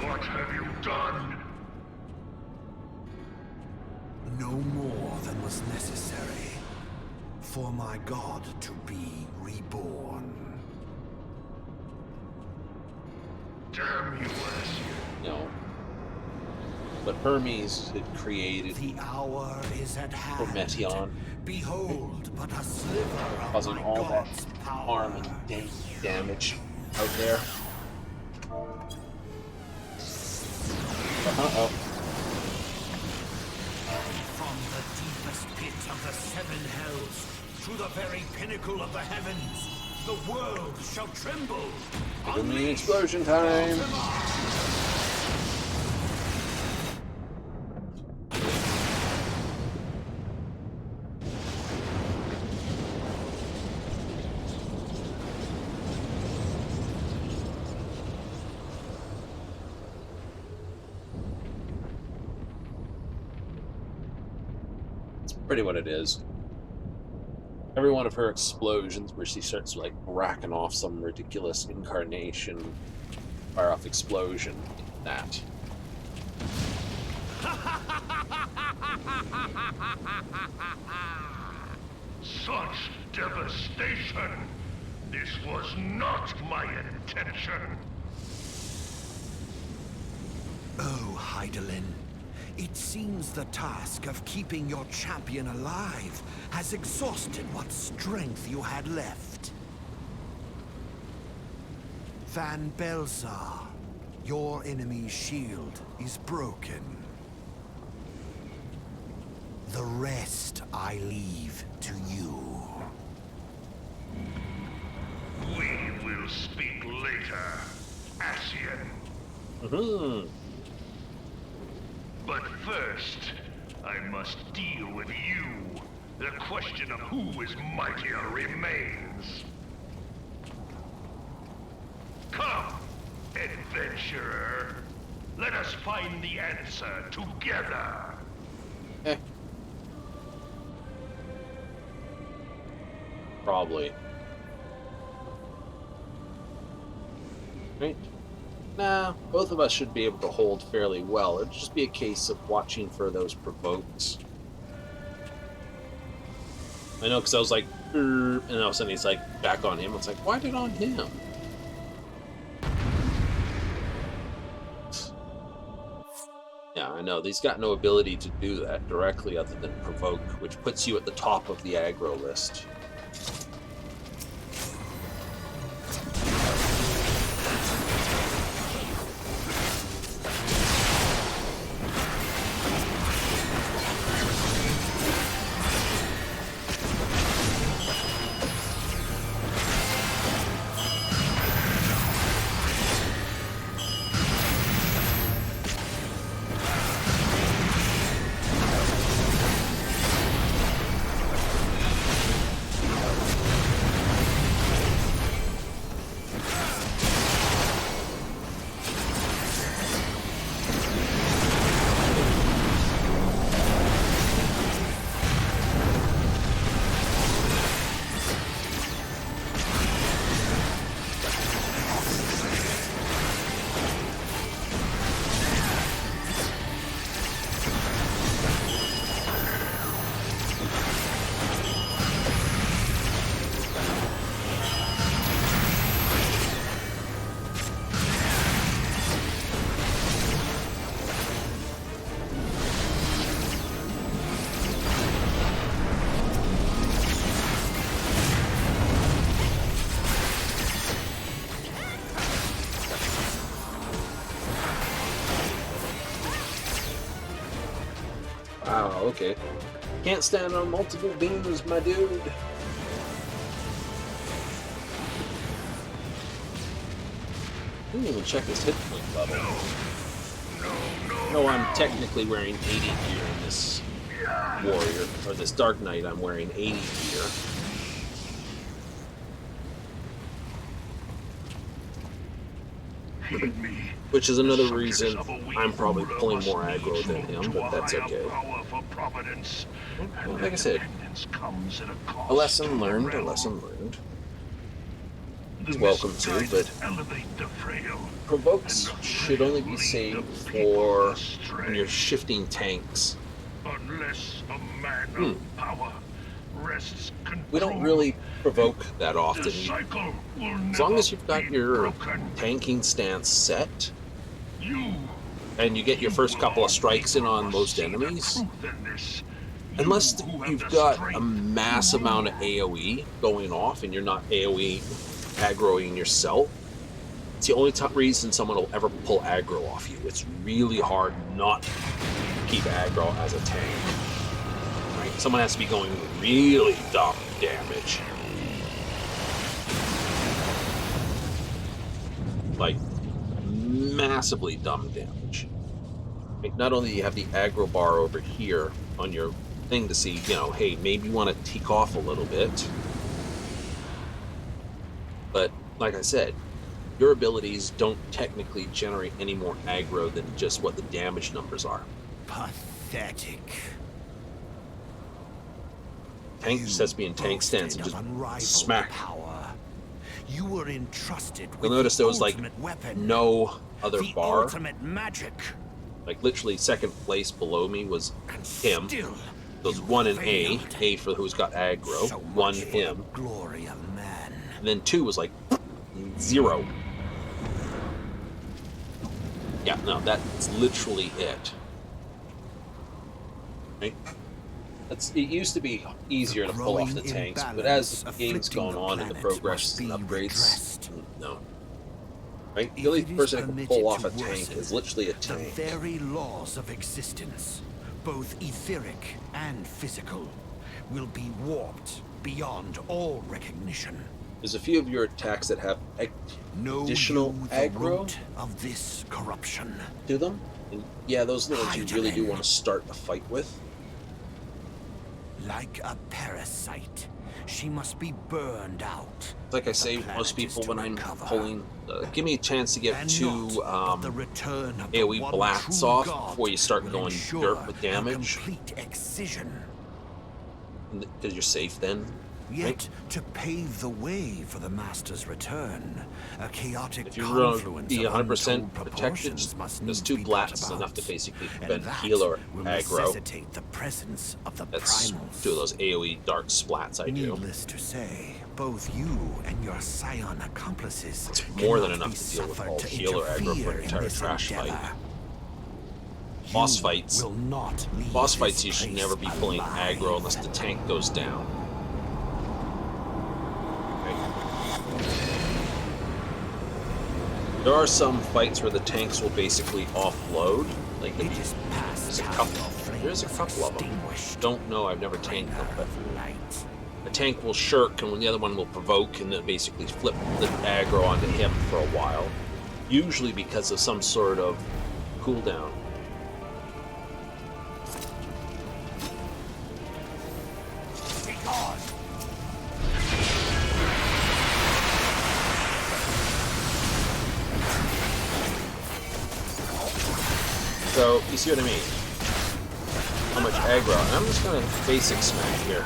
what have you done? no more than was necessary for my god to be reborn. Damn you, Ezio. No. But Hermes had created The hour is at hand. Prometheon, Behold, but a sliver of causing my all that god's power. harm and damage out there. Uh-oh. From the deepest pit of the seven hells to the very pinnacle of the heavens, the world shall tremble. Give me explosion time. Pretty what it is. Every one of her explosions where she starts like racking off some ridiculous incarnation fire off explosion that. Such devastation! This was not my intention! Oh, Heidelin. It seems the task of keeping your champion alive has exhausted what strength you had left. Van Belzar, your enemy's shield is broken. The rest I leave to you. We will speak later, Ascian. Mm-hmm. But first, I must deal with you. The question of who is mightier remains. Come, adventurer. Let us find the answer together. Eh. Probably. Right? Nah, both of us should be able to hold fairly well. It'd just be a case of watching for those provokes. I know, because I was like, and all of a sudden he's like back on him. It's like, why did it on him? Yeah, I know. He's got no ability to do that directly other than provoke, which puts you at the top of the aggro list. Wow, okay. Can't stand on multiple beams, my dude. I didn't even check his hit point level. No, I'm technically wearing 80 gear in this warrior, or this Dark Knight. I'm wearing 80 gear. Heed me. Which is another reason I'm probably pulling more aggro than him, but that's okay. Well, like I said, a lesson learned, a lesson learned. He's welcome to, but provokes should only be saved for when you're shifting tanks Unless a man of power wrests control, We don't really provoke that the often. cycle will As long never as you've got be your broken. tanking stance set, You and you get your first will couple of all strikes in on must most see the enemies, truth in this. unless You who have you've the got a strength mass to amount of rule. AoE going off and you're not AoE aggroing yourself, it's the only reason someone will ever pull aggro off you. It's really hard not to keep aggro as a tank. Right? Someone has to be going really dumb damage. Like, massively dumb damage. Like, not only do you have the aggro bar over here on your thing to see, you know, hey, maybe you want to tick off a little bit. But, like I said, your abilities don't technically generate any more aggro than just what the damage numbers are. Pathetic. Tank just has to be in tank stance and boasted just of unrivaled smack. power. You were entrusted with You'll notice there was like ultimate weapon, no other the bar. ultimate magic. Like literally second place below me was And him. still, There's you one in failed. A for who's got aggro, So one much for him, the glory of man. and then 2 was like 0. Yeah, no, that's literally it. Right? It used to be easier to pull off the growing tanks, but imbalance as the game's afflicting gone the on and the planet progress must and be upgrades, redressed. no. Right? If The only it is person that can permitted pull off to a tank worsen, is literally a the tank. very laws of existence, both etheric and physical, will be warped beyond all recognition. There's a few of your attacks that have Know additional you the aggro root of this corruption. to them. And yeah, those are the ones you really do Hydralin. want to start the fight with. Like a parasite, she must be burned out. Like I if the say, planet most is people to when I'm recover. pulling, give me a chance to get And 2 not, but the return of the AoE one blasts true off God before you start will going ensure dirt with her damage, complete excision. because you're safe then. Yet, Right? to pave the way for the Master's return, a chaotic If you're going to confluence be of 100% untold protected, proportions must there's need 2 to be brought blats enough to about. basically And prevent that healer will aggro. necessitate the presence of the That's primals. 2 of those AoE dark splats I do. Needless to say, both you and your scion accomplices It's more than cannot enough be to deal with suffered all to healer aggro for interfere an in entire this trash fight. endeavor. Boss You fights. will not leave Boss this fights, you should place never be pulling alive. aggro unless the tank goes down. There are some fights where the tanks will basically offload. Like It is past there's a time couple. your flame There's a was couple of them. extinguished. Don't know. I've never tanked them, but Bringer of light. a tank will shirk, and when the other one will provoke, and then basically flip the aggro onto him for a while. Usually because of some sort of cooldown. Be gone. So you see what I mean? How much aggro? And I'm just gonna basic smack here.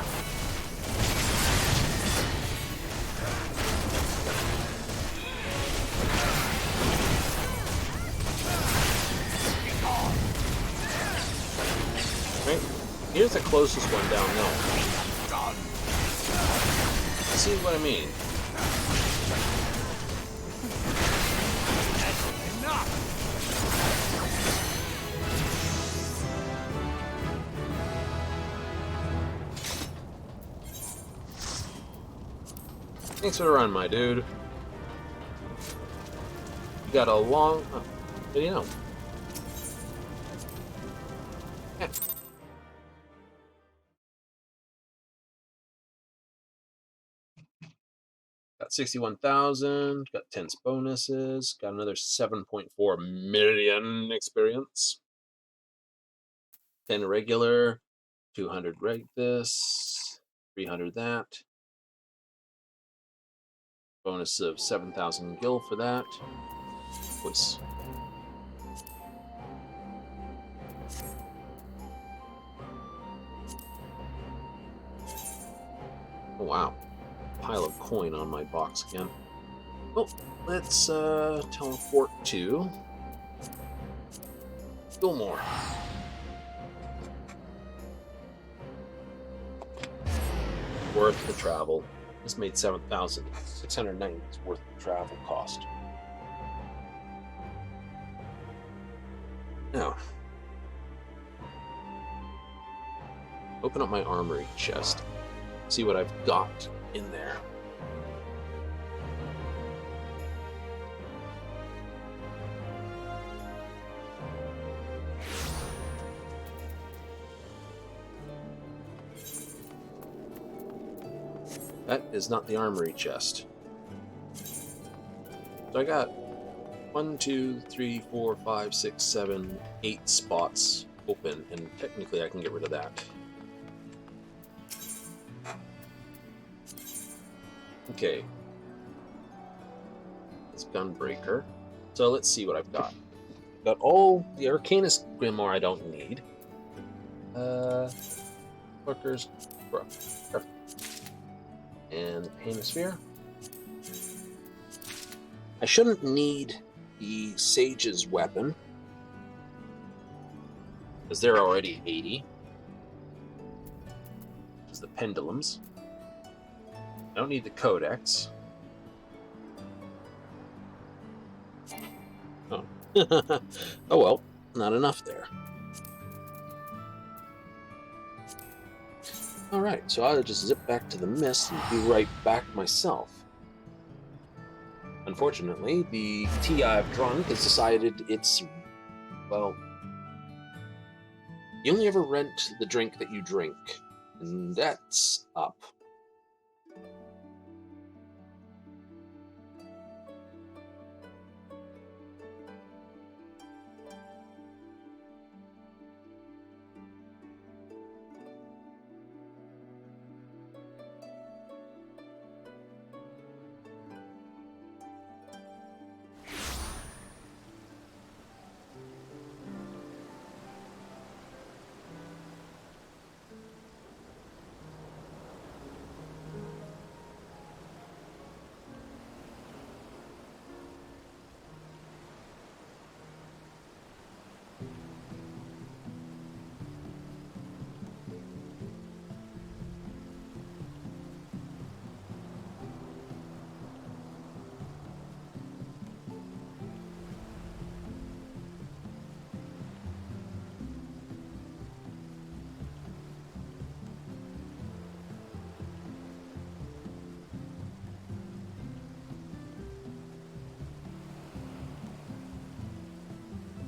Right? Here's the closest one down there. See what I mean? Thanks for the run, my dude. You got a long... Oh, what do you know? Yeah. Got 61,000, got 10 bonuses, got another 7.4 million experience. 10 regular, 200 reg this, 300 that. Bonus of 7,000 gil for that. Voice. Oh wow. Pile of coin on my box again. Well, let's teleport to Gilmore. worth the travel. This made 7,690 worth the travel cost. Now, open up my armory chest. See what I've got in there. That is not the armory chest. So I got 1, 2, 3, 4, 5, 6, 7, 8 spots open, and technically I can get rid of that. Okay. It's Gunbreaker. So let's see what I've got. Got all the Arcanist Grimoire I don't need. Hookers. Perfect. And the Panosphere. I shouldn't need the Sage's weapon, because they're already 80. Which is the Pendulums. I don't need the Codex. Oh. Oh well, not enough there. Alright, so I'll just zip back to the mist and be right back myself. Unfortunately, the tea I've drunk has decided it's, well, you only ever rent the drink that you drink, and that's up.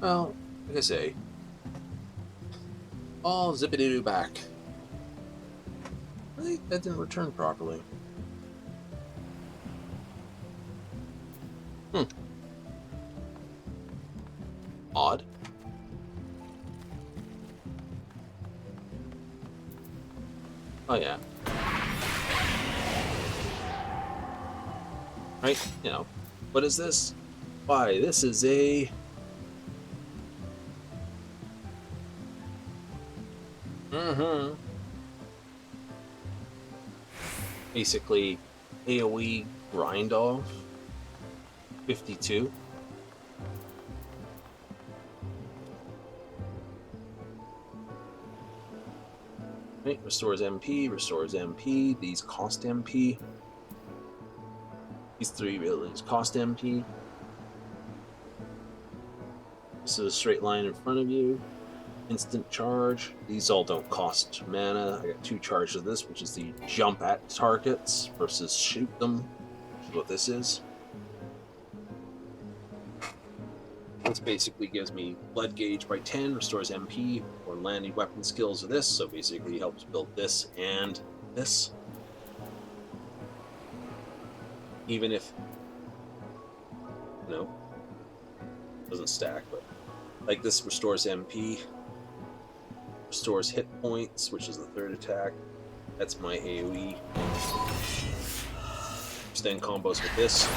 Well, like I say, all zippity-doo back. I think that didn't return properly. Odd. Oh yeah. Right, you know, what is this? Why, this is a... Basically, AoE grind off 52. Right, restores MP. These cost MP. These 3 really cost MP. This is a straight line in front of you. Instant charge. These all don't cost mana. I got 2 charges of this, which is the jump at targets versus shoot them, which is what this is. This basically gives me blood gauge by 10, restores MP, or landing weapon skills of this, so basically helps build this and this. Even if, you know, doesn't stack, but like this restores MP. Restores hit points, which is the 3rd attack. That's my AoE. Extend combos with this.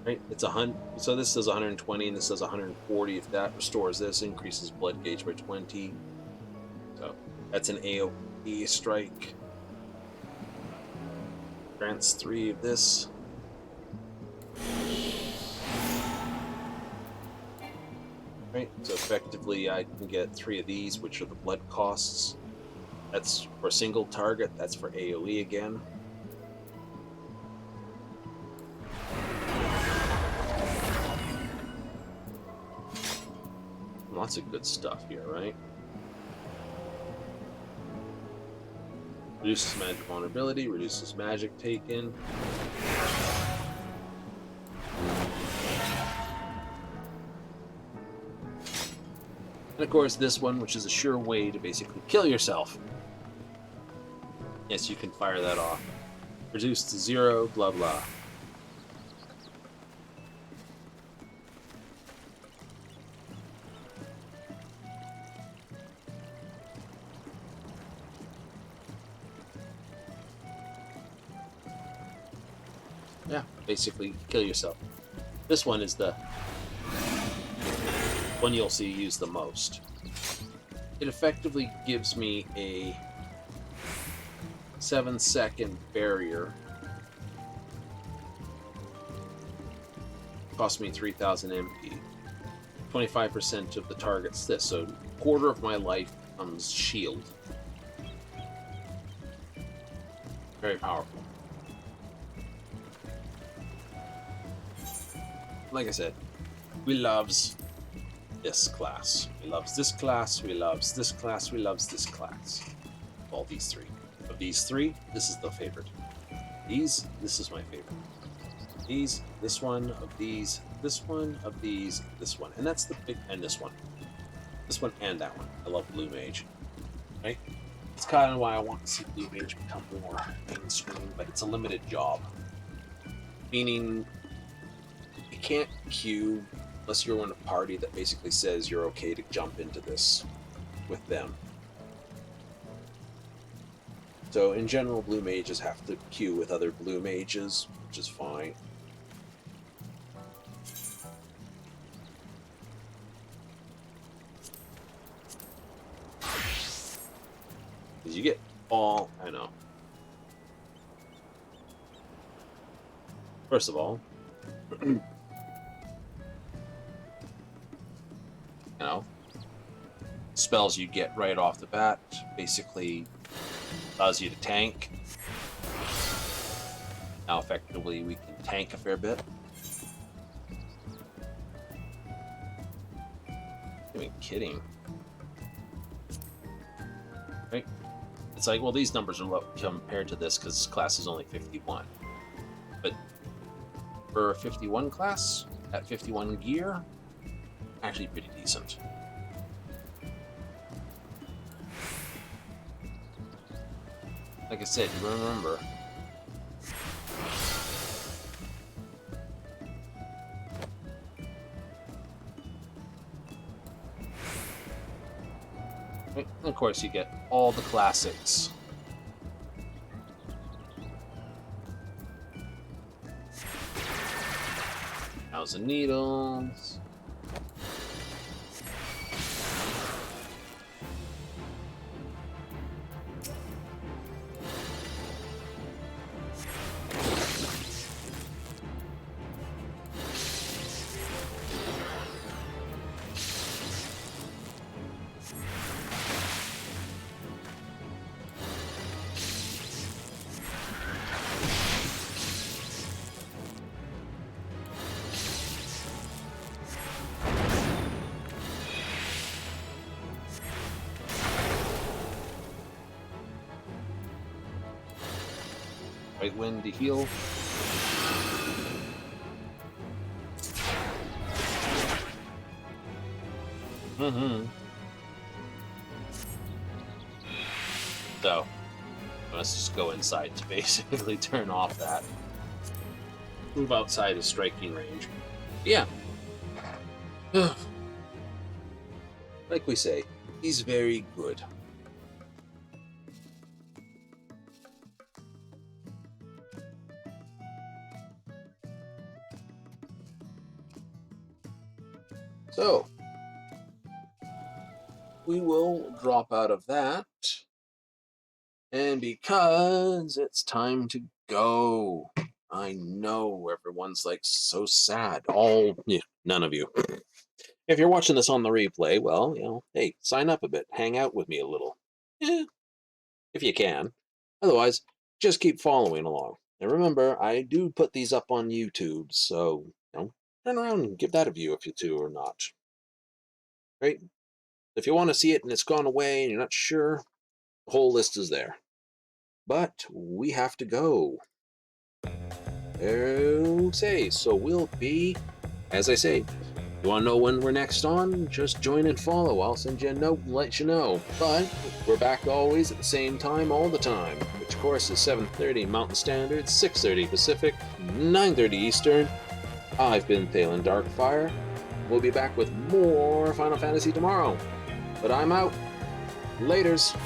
Right, it's 100. So this does 120, and this does 140. If that restores this, increases blood gauge by 20. So that's an AoE strike. Grants 3 of this. Right, so effectively I can get 3 of these, which are the blood costs. That's for a single target, that's for AoE again. Lots of good stuff here, right? Reduces magic vulnerability, reduces magic taken. And of course, this one, which is a sure way to basically kill yourself. Yes, you can fire that off. Reduced to 0, blah blah. Yeah, basically kill yourself. This one is the one you'll see used the most. It effectively gives me a 7-second barrier. Cost me 3,000 MP. 25% of the target's this, so a quarter of my life becomes shield. Very powerful. Like I said, we loves this class. We loves this class, we loves this class, we loves this class. All these three. Of these three, this is the favorite. These, this is my favorite. These, this one, of these, this one, of these, this one. And that's the big, and this one. This one and that one. I love Blue Mage. Right? It's kind of why I want to see Blue Mage become more mainstream, but it's a limited job. Meaning, you can't queue unless you're in a party that basically says you're okay to jump into this with them. So in general, Blue Mages have to queue with other Blue Mages, which is fine. Because you get all, I know. First of all, you know, spells you get right off the bat basically allows you to tank. Now effectively we can tank a fair bit. You're kidding. Right? It's like, well, these numbers are low compared to this because this class is only 51. But for a 51 class, at 51 gear, actually pretty decent. Like I said, you remember. And of course, you get all the classics. Thousand Needles. Right wind to heal. So, let's just go inside to basically turn off that. Move outside of striking range. Yeah. Like we say, he's very good. So, we will drop out of that. And because it's time to go, I know everyone's like so sad. None of you. If you're watching this on the replay, well, hey, sign up a bit, hang out with me a little. Eh, if you can. Otherwise, just keep following along. And remember, I do put these up on YouTube, so, turn around and give that a view if you do or not. Right? If you want to see it and it's gone away and you're not sure, the whole list is there. But we have to go. Okay, so we'll be, as I say, you want to know when we're next on? Just join and follow. I'll send you a note and let you know. But we're back always at the same time all the time, which of course is 7:30 Mountain Standard, 6:30 Pacific, 9:30 Eastern. I've been Thalen Darkfire. We'll be back with more Final Fantasy tomorrow. But I'm out. Laters.